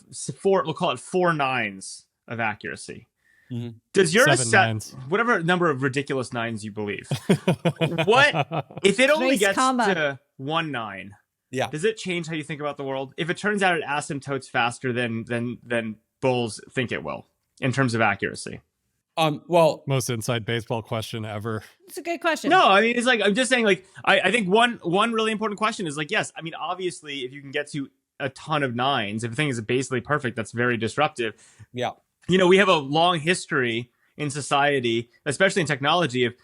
B: we'll call it 4 nines of accuracy. Mm-hmm. Does yours
C: 7 nines.
B: Whatever number of ridiculous nines you believe? What if it only gets to 1 9?
C: Yeah.
B: Does it change how you think about the world? If it turns out it asymptotes faster than bulls think it will in terms of accuracy?
A: Well,
C: most inside baseball question ever.
D: It's a good question.
B: No, I mean, it's like, I'm just saying, like, I think one really important question is like, yes, I mean, obviously, if you can get to a ton of 9s, if the thing is basically perfect, that's very disruptive.
A: Yeah.
B: we have a long history in society, especially in technology, of,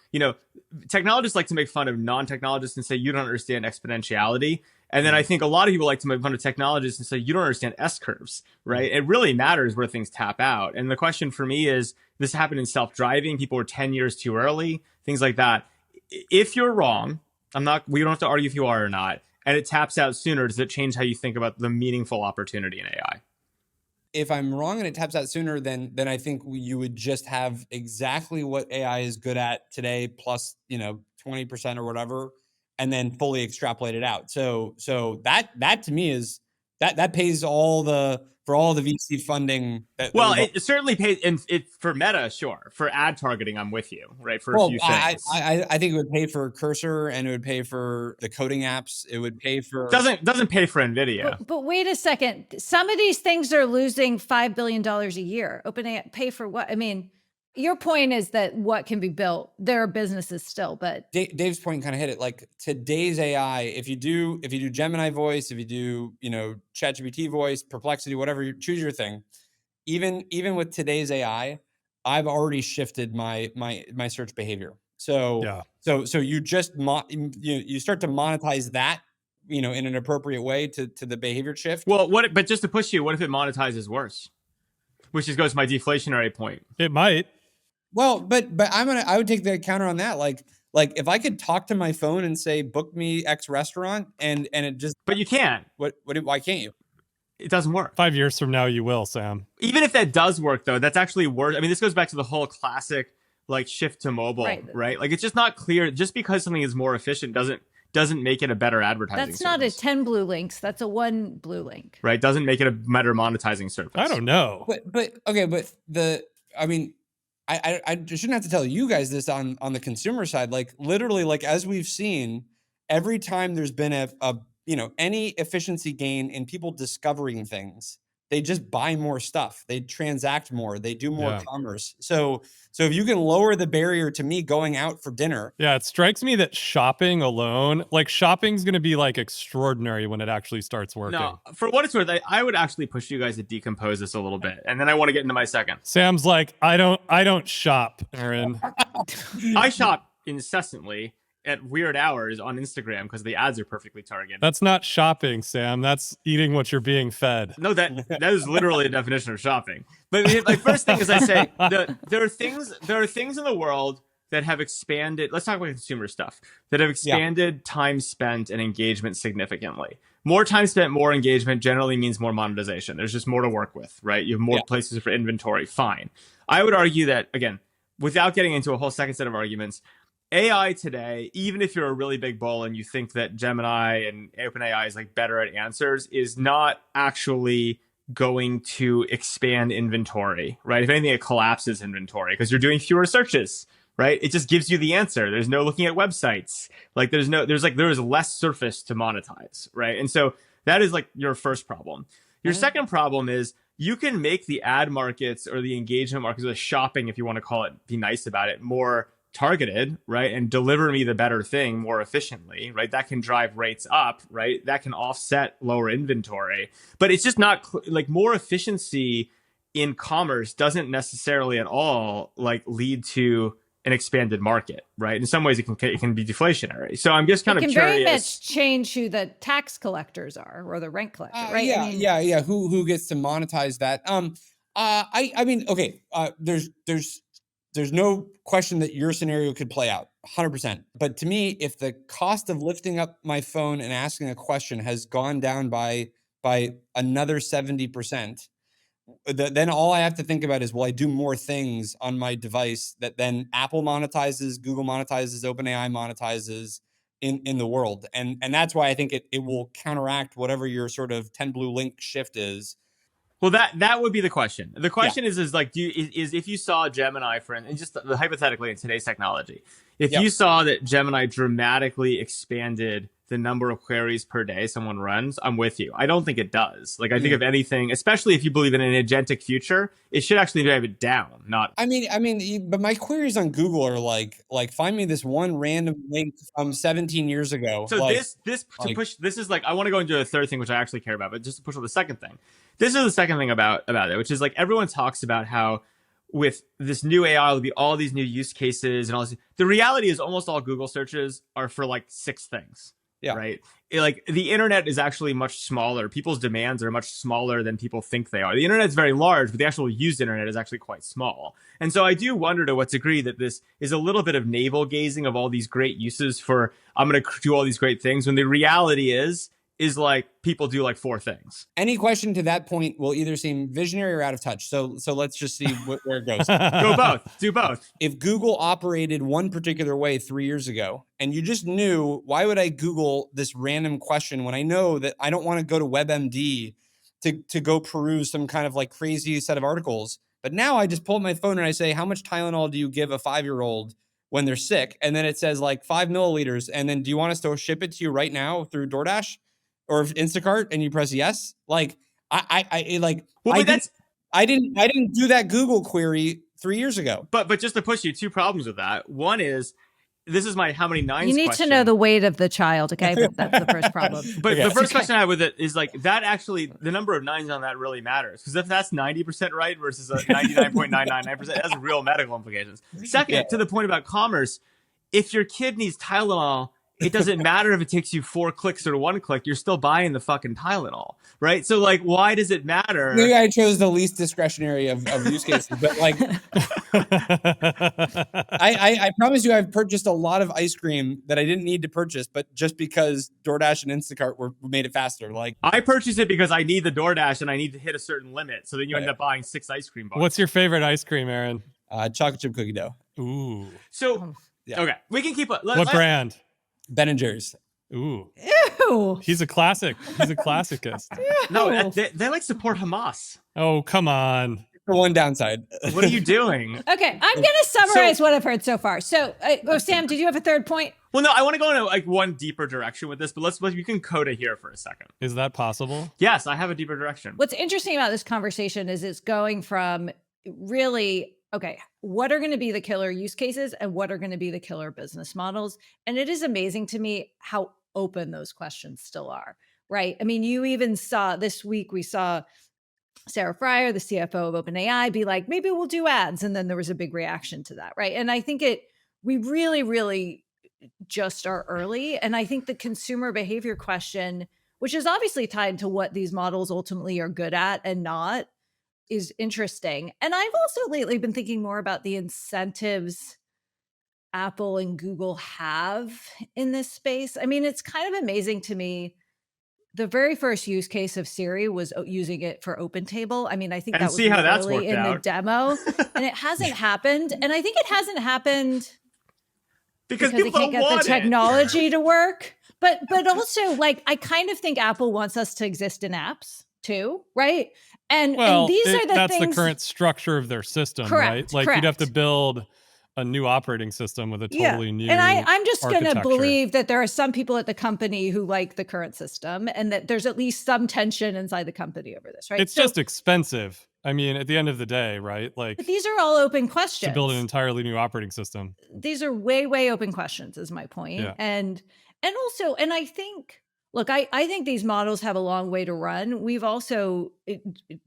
B: technologists like to make fun of non-technologists and say, you don't understand exponentiality. And then I think a lot of people like to make fun of technologists and say, you don't understand S-curves, right? It really matters where things tap out. And the question for me is, this happened in self-driving. People were 10 years too early, things like that. If you're wrong, we don't have to argue if you are or not, and it taps out sooner, does it change how you think about the meaningful opportunity in AI?
A: If I'm wrong and it taps out sooner, then I think you would just have exactly what AI is good at today, plus 20% or whatever, and then fully extrapolate it out. So that to me is that pays for all the VC funding.
B: Well, it certainly pays, and for Meta, sure. For ad targeting, I'm with you, right? For a few things.
A: I think it would pay for Cursor, and it would pay for the coding apps. It would pay for
B: doesn't pay for NVIDIA.
D: But wait a second. Some of these things are losing $5 billion a year. OpenAI pay for what? I mean, your point is that what can be built, there are businesses still, but
A: Dave's point kind of hit it. Like today's AI, if you do Gemini voice, if you do ChatGPT voice, Perplexity, whatever, you choose your thing. Even with today's AI, I've already shifted my search behavior. So
C: yeah.
A: So you just you start to monetize that in an appropriate way to the behavior shift.
B: Well, but just to push you, what if it monetizes worse? Which just goes to my deflationary point.
C: It might.
A: Well, but I would take the counter on that. Like if I could talk to my phone and say, book me X restaurant, and it just,
B: but you can't.
A: Why can't you?
B: It doesn't work.
C: 5 years from now, you will, Sam.
B: Even if that does work, though, that's actually worse. I mean, this goes back to the whole classic shift to mobile, right? Like, it's just not clear. Just because something is more efficient doesn't make it a better advertising
D: that's
B: service.
D: Not a 10 blue links. That's a 1 blue link.
B: Right. Doesn't make it a better monetizing service.
C: I don't know.
A: But I shouldn't have to tell you guys this on the consumer side. Like literally, like as we've seen, every time there's been any efficiency gain in people discovering things, they just buy more stuff. They transact more. They do more commerce. So if you can lower the barrier to me going out for dinner.
C: Yeah, it strikes me that shopping alone, shopping's going to be extraordinary when it actually starts working.
B: No, for what it's worth, I would actually push you guys to decompose this a little bit. And then I want to get into my second.
C: Sam's like, I don't shop, Aaron.
B: I shop incessantly at weird hours on Instagram because the ads are perfectly targeted.
C: That's not shopping, Sam. That's eating what you're being fed.
B: No, that is literally a definition of shopping. But first thing is, I say there are things in the world that have expanded. Let's talk about consumer stuff that have expanded time spent and engagement significantly. More time spent, more engagement generally means more monetization. There's just more to work with, right? You have more places for inventory. Fine. I would argue that, again, without getting into a whole second set of arguments, AI today, even if you're a really big bull and you think that Gemini and OpenAI is better at answers, is not actually going to expand inventory, right? If anything, it collapses inventory because you're doing fewer searches, right? It just gives you the answer. There's no looking at websites. There is less surface to monetize, right? And so that is your first problem. Your second problem is you can make the ad markets or the engagement markets, or the shopping, if you want to call it, be nice about it, more targeted, right? And deliver me the better thing more efficiently, right? That can drive rates up, right? That can offset lower inventory, but it's just not more efficiency in commerce doesn't necessarily at all lead to an expanded market, right? In some ways it can be deflationary. So I'm just kind of curious. It can
D: very much change who the tax collectors are or the rent collector, right?
A: Yeah. Who gets to monetize that? There's no question that your scenario could play out 100%. But to me, if the cost of lifting up my phone and asking a question has gone down by another 70%, then all I have to think about is, will I do more things on my device that then Apple monetizes, Google monetizes, OpenAI monetizes in the world? And that's why I think it will counteract whatever your sort of 10 blue link shift is.
B: Well, that would be the question. The question is if you saw Gemini, and just hypothetically in today's technology, if you saw that Gemini dramatically expanded the number of queries per day someone runs, I'm with you. I don't think it does. Like, I think if anything, especially if you believe in an agentic future, it should actually drive it down, not.
A: I mean, but my queries on Google are like find me this one random link from 17 years ago.
B: So this is like, I want to go into a third thing, which I actually care about, but just to push on the second thing. This is the second thing about it, which is like everyone talks about how with this new AI, there'll be all these new use cases and all this. The reality is almost all Google searches are for like 6 things. Yeah. Right. Like the internet is actually much smaller. People's demands are much smaller than people think they are. The internet is very large, but the actual used internet is actually quite small. And so I do wonder to what degree that this is a little bit of navel gazing of all these great uses for, I'm going to do all these great things, when the reality is like people do like 4 things.
A: Any question to that point will either seem visionary or out of touch. So let's just see where it goes.
B: Go both. Do both.
A: If Google operated one particular way 3 years ago, and you just knew, why would I Google this random question when I know that I don't want to go to WebMD to go peruse some kind of like crazy set of articles? But now I just pull up my phone and I say, how much Tylenol do you give a 5-year-old when they're sick? And then it says like 5 milliliters. And then do you want us to ship it to you right now through DoorDash or Instacart? And you press yes. Like I didn't do that Google query 3 years ago.
B: But just to push you, 2 problems with that. One is, this is my how many nines
D: You need
B: question.
D: to know the weight of the child, okay? But that's the first problem.
B: But the first question I have with it is like, that actually, the number of 9s on that really matters. Because if that's 90% right versus a 99.999%, it has real medical implications. Second, to the point about commerce, if your kid needs Tylenol, it doesn't matter if it takes you 4 clicks or 1 click, you're still buying the fucking Tylenol, right? So like, why does it matter?
A: Maybe I chose the least discretionary of use cases, but like, I promise you, I've purchased a lot of ice cream that I didn't need to purchase, but just because DoorDash and Instacart made it faster. Like,
B: I purchased it because I need the DoorDash and I need to hit a certain limit. So then you end up buying 6 ice cream bars.
C: What's your favorite ice cream, Aaron?
A: Chocolate chip cookie dough.
C: Ooh.
B: So, okay, we can keep.
C: What brand?
A: Ben and Jerry's.
C: Ooh.
D: Ew.
C: He's a classic. He's a classicist.
B: No, they like support Hamas.
C: Oh, come on.
A: The one downside.
B: What are you doing?
D: Okay, I'm going to summarize what I've heard so far. So, Sam, did you have a third point?
B: Well, no, I want to go in like one deeper direction with this, but you can coda here for a second.
C: Is that possible?
B: Yes, I have a deeper direction.
D: What's interesting about this conversation is it's going from really, okay, what are going to be the killer use cases and what are going to be the killer business models? And it is amazing to me how open those questions still are, right? I mean, you even saw this week, we saw Sarah Fryer, the CFO of OpenAI, be like, maybe we'll do ads. And then there was a big reaction to that, right? And I think we really, really just are early. And I think the consumer behavior question, which is obviously tied to what these models ultimately are good at and not, is interesting. And I've also lately been thinking more about the incentives Apple and Google have in this space. I mean, it's kind of amazing to me. The very first use case of Siri was using it for OpenTable. I mean, I think that was early in the demo, and it hasn't happened. And I think it hasn't happened because they can't get the technology to work. But also, like, I kind of think Apple wants us to exist in apps too, right? And these are
C: that's the current structure of their system, right? Like, you'd have to build a new operating system with a totally new
D: and I'm just going to believe that there are some people at the company who like the current system and that there's at least some tension inside the company over this, right?
C: It's just expensive. I mean, at the end of the day, right? Like,
D: but these are all open questions.
C: To build an entirely new operating system.
D: These are way, way open questions is my point. Yeah. And also, and I think, look, I think these models have a long way to run. We've also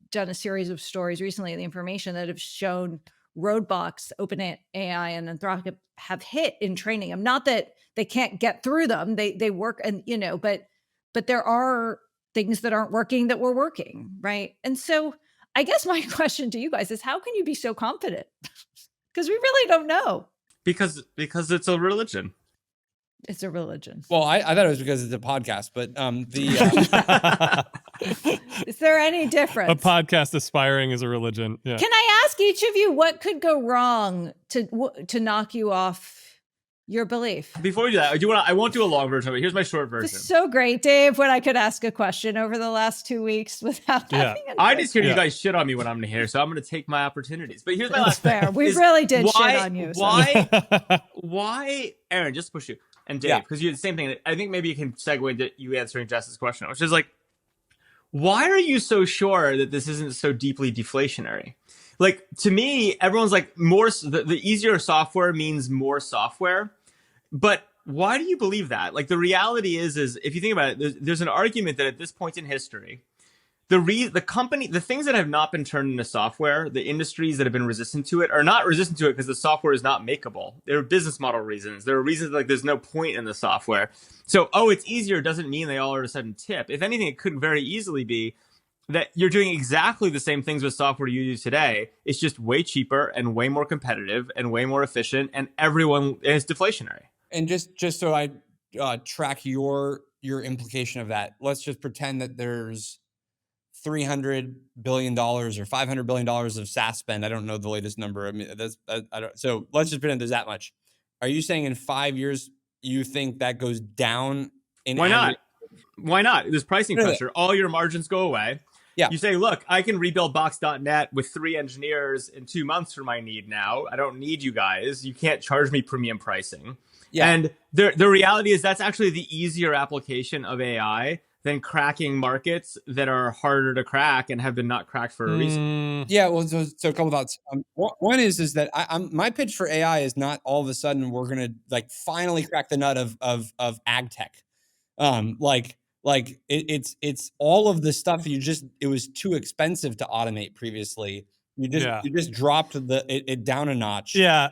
D: done a series of stories recently in the information that have shown roadblocks OpenAI and Anthropic have hit in training them. Not that they can't get through them. They work, and but there are things that aren't working that were working, right? And so I guess my question to you guys is, how can you be so confident? Because we really don't know.
B: Because it's a religion.
D: It's a religion.
A: Well, I thought it was because it's a podcast, but
D: is there any difference?
C: A podcast aspiring is a religion. Yeah.
D: Can I ask each of you what could go wrong to knock you off your belief?
B: Before we do that, I won't do a long version of it. Here's my short version.
D: It's so great, Dave, when I could ask a question over the last 2 weeks without having an
B: I just hear you guys shit on me when I'm here, so I'm going to take my opportunities. But here's my last
D: fair. We really did shit on you.
B: Why, Aaron, just to push you. and Dave,
A: Yeah.
B: because you had the same thing. I think maybe you can segue into you answering Jess's question, which is like, why are you so sure that this isn't so deeply deflationary? Like, to me, everyone's like, the easier software means more software. But why do you believe that? Like, the reality is if you think about it, there's an argument that at this point in history, the things that have not been turned into software, the industries that have been resistant to it are not resistant to it because the software is not makeable. There are business model reasons. There are reasons like there's no point in the software. So, it's easier doesn't mean they all of a sudden tip. If anything, it could very easily be that you're doing exactly the same things with software you use today. It's just way cheaper and way more competitive and way more efficient, and everyone is deflationary.
A: And just so I track your implication of that, let's just pretend that there's $300 billion or $500 billion of SaaS spend. I don't know the latest number. I mean, I don't. So let's just pretend there's that much. Are you saying in 5 years you think that goes down?
B: Why not? Why not? There's pricing pressure. All your margins go away.
A: Yeah.
B: You say, look, I can rebuild Box.net with 3 engineers in 2 months for my need now. I don't need you guys. You can't charge me premium pricing. Yeah. And the reality is that's actually the easier application of AI than cracking markets that are harder to crack and have been not cracked for a reason.
A: Yeah, well, so a couple thoughts. One is that my pitch for AI is not all of a sudden we're gonna like finally crack the nut of ag tech. It's all of the stuff that it was too expensive to automate previously. You just dropped it down a notch.
C: Yeah.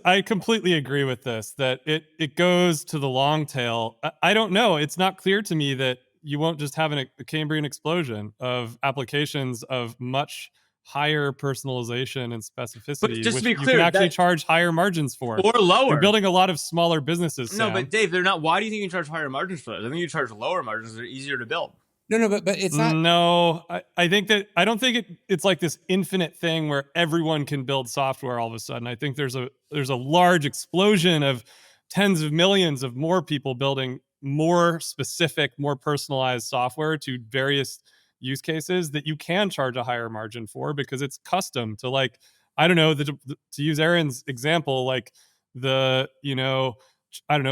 C: I completely agree with this, that it goes to the long tail. I don't know. It's not clear to me that you won't just have a Cambrian explosion of applications of much higher personalization and specificity,
B: but just
C: which
B: to be clear,
C: you can actually charge higher margins for.
B: Or lower.
C: You're building a lot of smaller businesses,
B: No,
C: Sam.
B: but Dave, they're not. Why do you think you charge higher margins for those? I think you charge lower margins. They're easier to build.
A: No, but it's not.
C: No, I think that I don't think it's like this infinite thing where everyone can build software all of a sudden. I think there's a large explosion of tens of millions of more people building more specific, more personalized software to various use cases that you can charge a higher margin for because it's custom to, like, I don't know, to use Aaron's example, like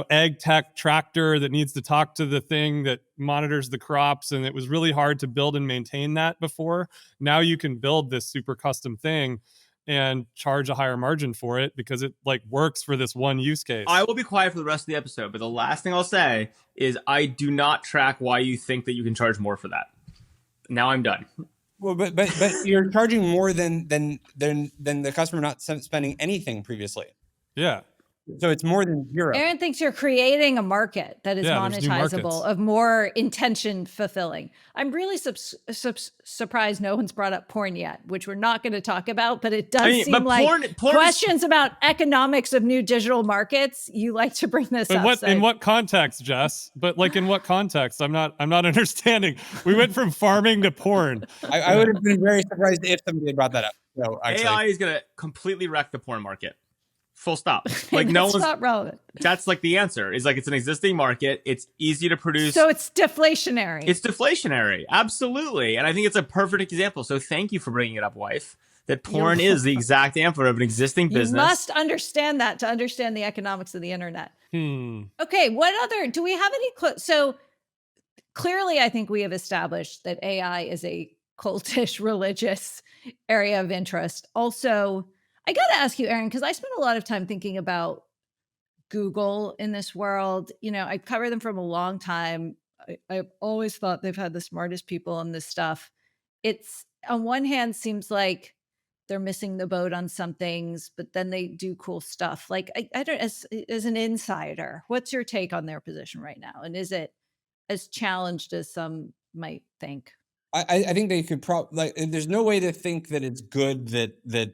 C: ag tech tractor that needs to talk to the thing that monitors the crops. And it was really hard to build and maintain that before. Now you can build this super custom thing and charge a higher margin for it because it like works for this one use case.
B: I will be quiet for the rest of the episode, but the last thing I'll say is I do not track why you think that you can charge more for that. Now I'm done.
A: Well, but you're charging more than the customer not spending anything previously.
C: Yeah.
A: So it's more than zero.
D: Aaron thinks you're creating a market that is monetizable, of more intention fulfilling. I'm really surprised no one's brought up porn yet, which we're not going to talk about, but it does seem like porn questions about economics of new digital markets. You like to bring this up.
C: In what context, Jess? But like in what context? I'm not understanding. We went from farming to porn.
A: I would have been very surprised if somebody had brought that up. So
B: AI is going to completely wreck the porn market. Full stop. Like no one's
D: not relevant.
B: That's like the answer. Is like it's an existing market. It's easy to produce.
D: So it's deflationary.
B: It's deflationary. Absolutely. And I think it's a perfect example. So thank you for bringing it up, wife. That porn is the exact answer of an existing business.
D: You must understand that to understand the economics of the internet. Okay. What other, do we have any, so clearly I think we have established that AI is a cultish religious area of interest. Also, I got to ask you, Aaron, because I spent a lot of time thinking about Google in this world. You know, I cover them from a long time. I've always thought they've had the smartest people on this stuff. It's on one hand seems like they're missing the boat on some things, but then they do cool stuff. Like I don't, as an insider, what's your take on their position right now? And is it as challenged as some might think?
A: I think they could probably, there's no way to think that it's good that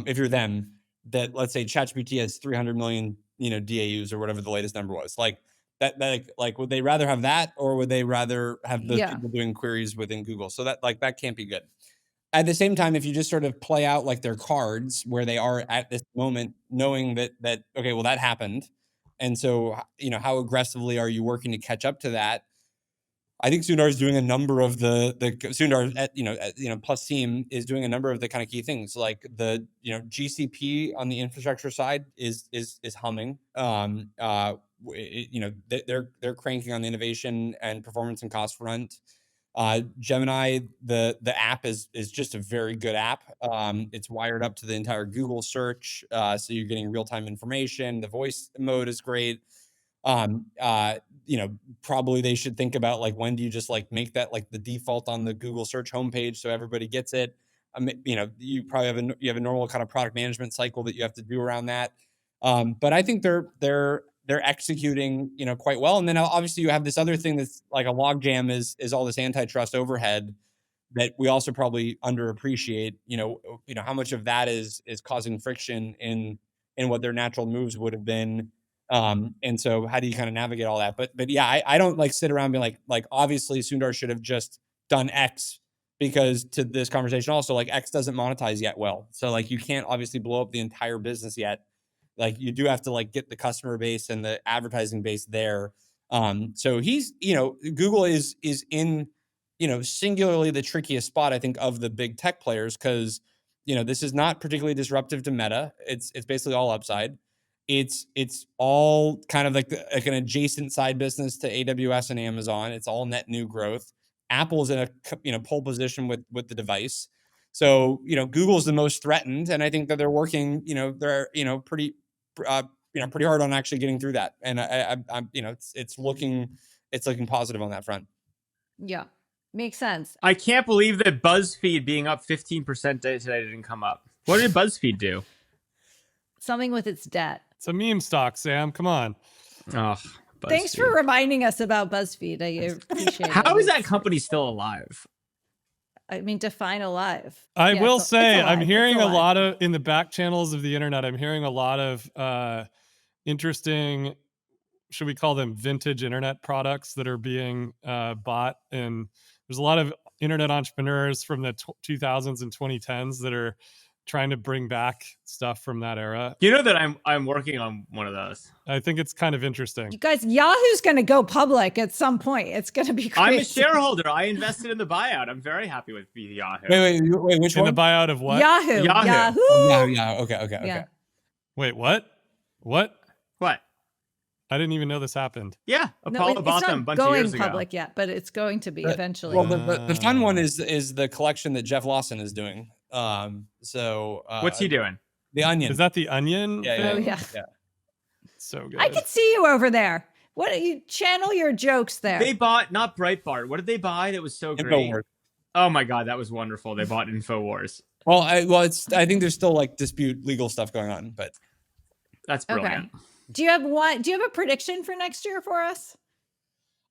A: if you're them, that let's say ChatGPT has 300 million, DAUs or whatever the latest number was, like that, like would they rather have that, or would they rather have those people doing queries within Google? So that can't be good. At the same time, if you just sort of play out like their cards where they are at this moment, knowing that okay, well that happened, and so how aggressively are you working to catch up to that? I think Sundar is doing a number of the Sundar plus team is doing a number of the kind of key things, like the GCP on the infrastructure side is humming. they're cranking on the innovation and performance and cost front. Gemini, the app is just a very good app. It's wired up to the entire Google search, so you're getting real-time information. The voice mode is great. Probably they should think about like, when do you just like make that like the default on the Google search homepage so everybody gets it. You probably have a normal kind of product management cycle that you have to do around that. But I think they're executing, quite well. And then obviously you have this other thing that's like a logjam is all this antitrust overhead that we also probably underappreciate. How much of that is causing friction in what their natural moves would have been. And so how do you kind of navigate all that? But yeah, I don't like sit around and be like obviously Sundar should have just done X, because to this conversation also, like, X doesn't monetize yet well. So like you can't obviously blow up the entire business yet. Like you do have to like get the customer base and the advertising base there. So he's, Google is in, singularly the trickiest spot, I think, of the big tech players, because, this is not particularly disruptive to Meta. It's basically all upside. It's all kind of like an adjacent side business to AWS and Amazon. It's all net new growth. Apple's in a pole position with the device. So, Google's the most threatened, and I think that they're working, they're, pretty hard on actually getting through that. And I'm it's looking positive on that front.
D: Yeah, makes sense.
B: I can't believe that BuzzFeed being up 15% today didn't come up. What did BuzzFeed do?
D: Something with its debt.
C: It's a meme stock, Sam. Come on.
B: Oh,
D: thanks for reminding us about BuzzFeed. I appreciate it.
B: How is that company still alive?
D: I mean, define alive.
C: I will say,
D: alive.
C: I'm hearing a lot of, in the back channels of the internet, I'm hearing a lot of interesting, should we call them vintage internet products that are being bought. And there's a lot of internet entrepreneurs from the 2000s and 2010s that are trying to bring back stuff from that era.
B: You know that I'm working on one of those.
C: I think it's kind of interesting.
D: You guys, Yahoo's going to go public at some point. It's going to be crazy.
B: I'm a shareholder. I invested in the buyout. I'm very happy with Yahoo.
A: Wait, which one?
C: In the buyout of what?
D: Yahoo.
A: Yeah. Okay.
D: Yeah.
C: Wait, what? What?
B: What?
C: I didn't even know this happened.
B: Yeah, Apollo bought them a bunch of years ago.
D: It's not going public yet, but it's going to be eventually.
A: Well, the fun one is the collection that Jeff Lawson is doing.
B: What's he doing?
A: The Onion.
C: Is that the Onion?
A: Yeah.
D: Oh, yeah.
C: So good.
D: I could see you over there. What do you channel your jokes there?
B: They bought not Breitbart. What did they buy that was so great?
A: InfoWars.
B: Oh my god, that was wonderful. They bought InfoWars.
A: Well, I think there's still like dispute legal stuff going on, but
B: That's brilliant.
D: Okay. Do you have a prediction for next year for us?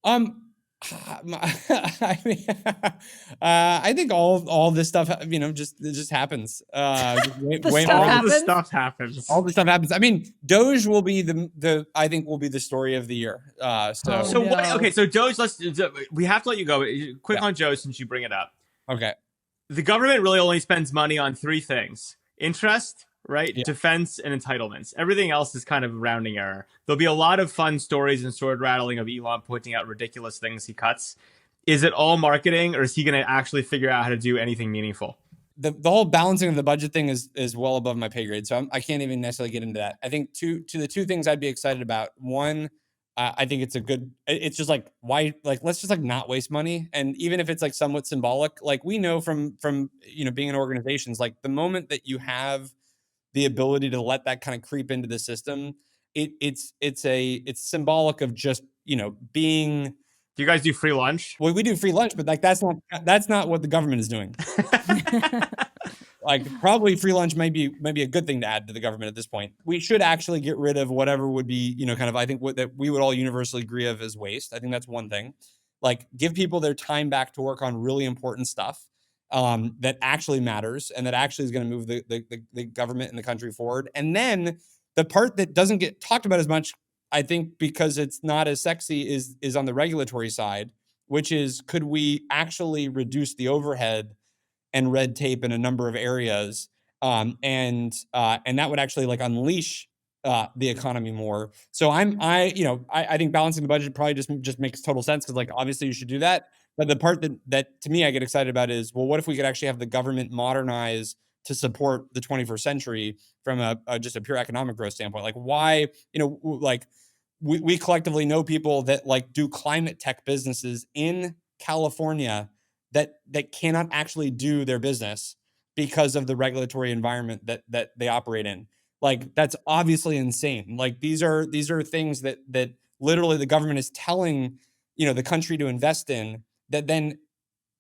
A: I think all this stuff, it just happens.
B: All the stuff happens.
A: All the stuff happens. I mean, Doge will be I think will be the story of the year.
B: So Doge, we have to let you go. Quick on Doge since you bring it up.
A: Okay.
B: The government really only spends money on three things: interest, right?
A: Yeah.
B: Defense and entitlements. Everything else is kind of rounding error. There'll be a lot of fun stories and sword rattling of Elon pointing out ridiculous things he cuts. Is it all marketing, or is he going to actually figure out how to do anything meaningful?
A: The whole balancing of the budget thing is well above my pay grade, so I can't even necessarily get into that. I think the two things I'd be excited about. One, I think it's just like, why, like, let's just like not waste money. And even if it's like somewhat symbolic, like we know from being in organizations, like the moment that you have the ability to let that kind of creep into the system, it's symbolic of just, being.
B: Do you guys do free lunch?
A: Well, we do free lunch, but like that's not what the government is doing. Like probably free lunch might be a good thing to add to the government at this point. We should actually get rid of whatever would be, kind of, I think that we would all universally agree of as waste. I think that's one thing. Like give people their time back to work on really important stuff that actually matters and that actually is going to move the government and the country forward. And then the part that doesn't get talked about as much, I think, because it's not as sexy, is on the regulatory side, which is, could we actually reduce the overhead and red tape in a number of areas, and that would actually like unleash the economy more. So I think balancing the budget probably just makes total sense, because like obviously you should do that. But the part that to me I get excited about is, well, what if we could actually have the government modernize to support the 21st century from just a pure economic growth standpoint? Like why, we collectively know people that like do climate tech businesses in California that cannot actually do their business because of the regulatory environment that they operate in. Like, that's obviously insane. Like, these are things that literally the government is telling, the country to invest in, that then,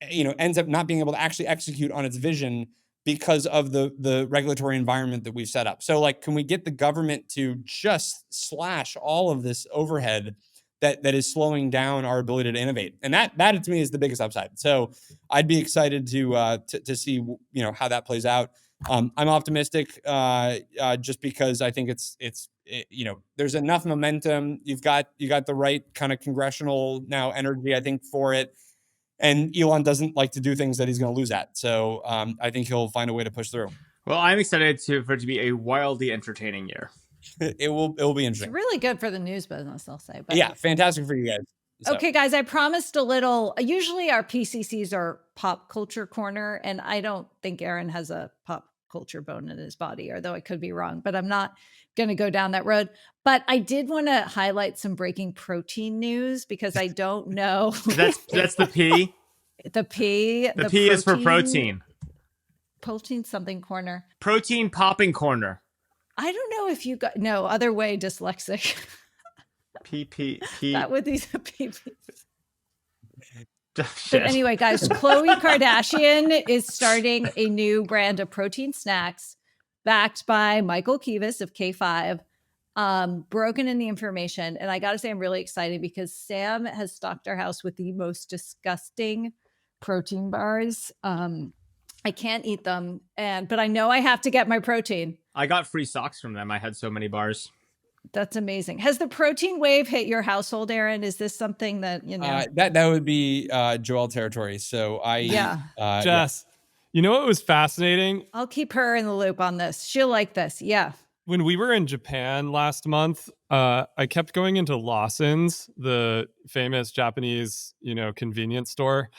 A: ends up not being able to actually execute on its vision because of the regulatory environment that we've set up. So, like, can we get the government to just slash all of this overhead that is slowing down our ability to innovate? And that to me is the biggest upside. So I'd be excited to see how that plays out. I'm optimistic just because I think it's there's enough momentum. You got the right kind of congressional now energy, I think, for it. And Elon doesn't like to do things that he's going to lose at. So I think he'll find a way to push through.
B: Well, I'm excited for it to be a wildly entertaining year.
A: It will be interesting.
D: It's really good for the news business, I'll say. But
A: yeah, fantastic for you guys. So.
D: Okay, guys, I promised a little. Usually our PCCs are pop culture corner, and I don't think Aaron has a pop culture bone in his body, although I could be wrong, but I'm not going to go down that road. But I did want to highlight some breaking protein news because I don't know.
B: That's the P.
D: The P.
B: The P is for protein.
D: Protein something corner.
B: Protein popping corner.
D: I don't know if you got other way dyslexic.
B: P.
D: That would be the PP. But anyway, guys, Khloe Kardashian is starting a new brand of protein snacks backed by Michael Kivas of K5. Broken in the information. And I got to say, I'm really excited because Sam has stocked our house with the most disgusting protein bars. I can't eat them, but I know I have to get my protein.
B: I got free socks from them. I had so many bars.
D: That's amazing. Has the protein wave hit your household, Aaron? Is this something that,
A: that would be Joel territory. So
C: Jess, you know what was fascinating?
D: I'll keep her in the loop on this. She'll like this. Yeah.
C: When we were in Japan last month, I kept going into Lawson's, the famous Japanese, convenience store,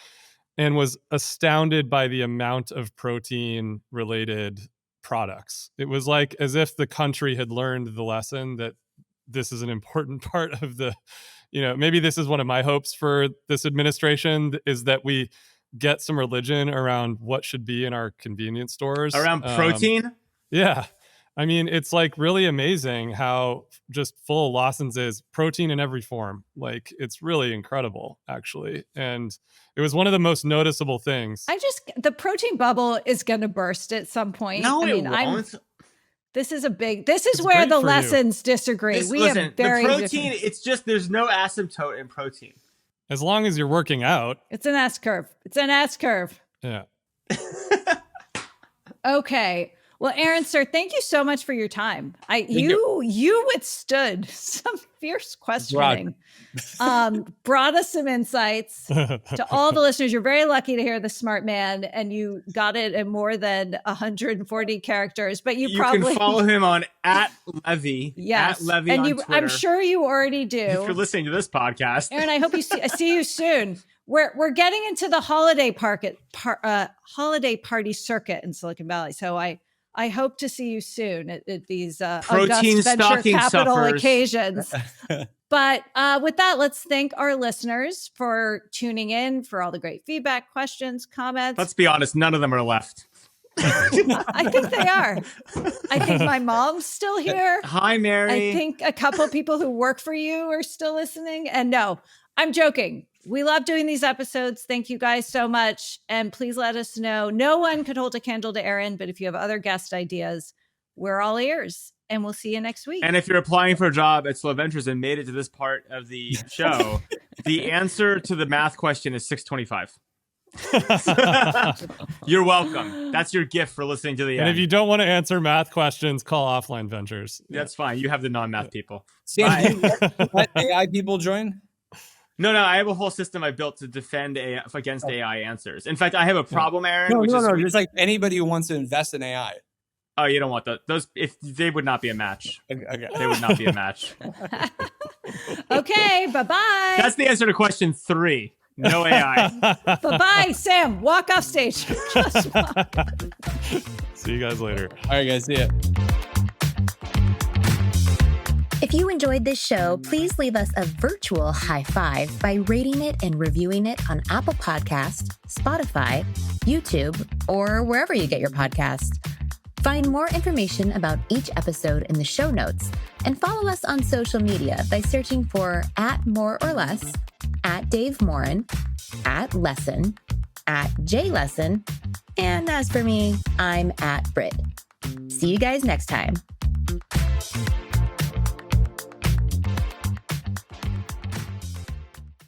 C: and was astounded by the amount of protein related products. It was like as if the country had learned the lesson that this is an important part of the, maybe this is one of my hopes for this administration, is that we get some religion around what should be in our convenience stores.
B: Around protein?
C: Yeah. I mean, it's like really amazing how just full Lawson's is protein in every form. Like, it's really incredible, actually. And it was one of the most noticeable things.
D: The protein bubble is going to burst at some point.
B: No, it won't.
D: This is where the lessons disagree.
B: The protein, it's just, there's no asymptote in protein.
C: As long as you're working out.
D: It's an S curve.
C: Yeah.
D: Okay. Well, Aaron, sir, thank you so much for your time. You withstood some fierce questioning, brought us some insights to all the listeners. You're very lucky to hear the smart man, and you got it in more than 140 characters. But you probably
B: can follow him on @Levie.
D: Yes,
B: @Levie
D: and
B: on Twitter.
D: I'm sure you already do.
B: If you're listening to this podcast,
D: Aaron, I hope I see you soon. We're getting into the holiday party circuit in Silicon Valley, so I hope to see you soon at these
B: protein
D: august venture capital
B: suffers.
D: occasions. But with that, let's thank our listeners for tuning in, for all the great feedback, questions, comments.
B: Let's be honest, none of them are left.
D: I think they are. I think my mom's still here.
B: Hi, Mary.
D: I think a couple of people who work for you are still listening. And no, I'm joking. We love doing these episodes. Thank you guys so much. And please let us know. No one could hold a candle to Aaron, but if you have other guest ideas, we're all ears. And we'll see you next week.
B: And if you're applying for a job at Slow Ventures and made it to this part of the show, the answer to the math question is 625. You're welcome. That's your gift for listening to the end.
C: And if you don't want to answer math questions, call Offline Ventures.
B: That's fine. You have the non-math people.
A: Sam, let AI people join?
B: No, I have a whole system I built to defend against AI answers. In fact, I have a problem, Aaron.
A: No, just like anybody who wants to invest in AI.
B: Oh, you don't want those? If they would not be a match.
A: Okay.
B: They would not be a match.
D: Okay, bye-bye.
B: That's the answer to question 3. No AI.
D: Bye-bye, Sam. Walk off stage. Just walk.
C: See you guys later.
A: All right, guys. See ya.
E: If If you enjoyed this show, please leave us a virtual high five by rating it and reviewing it on Apple Podcasts, Spotify, YouTube, or wherever you get your podcasts. Find more information about each episode in the show notes and follow us on social media by searching for @MoreOrLess, @DaveMorin, @Lesson, @JLesson, and as for me, I'm @Brit. See you guys next time.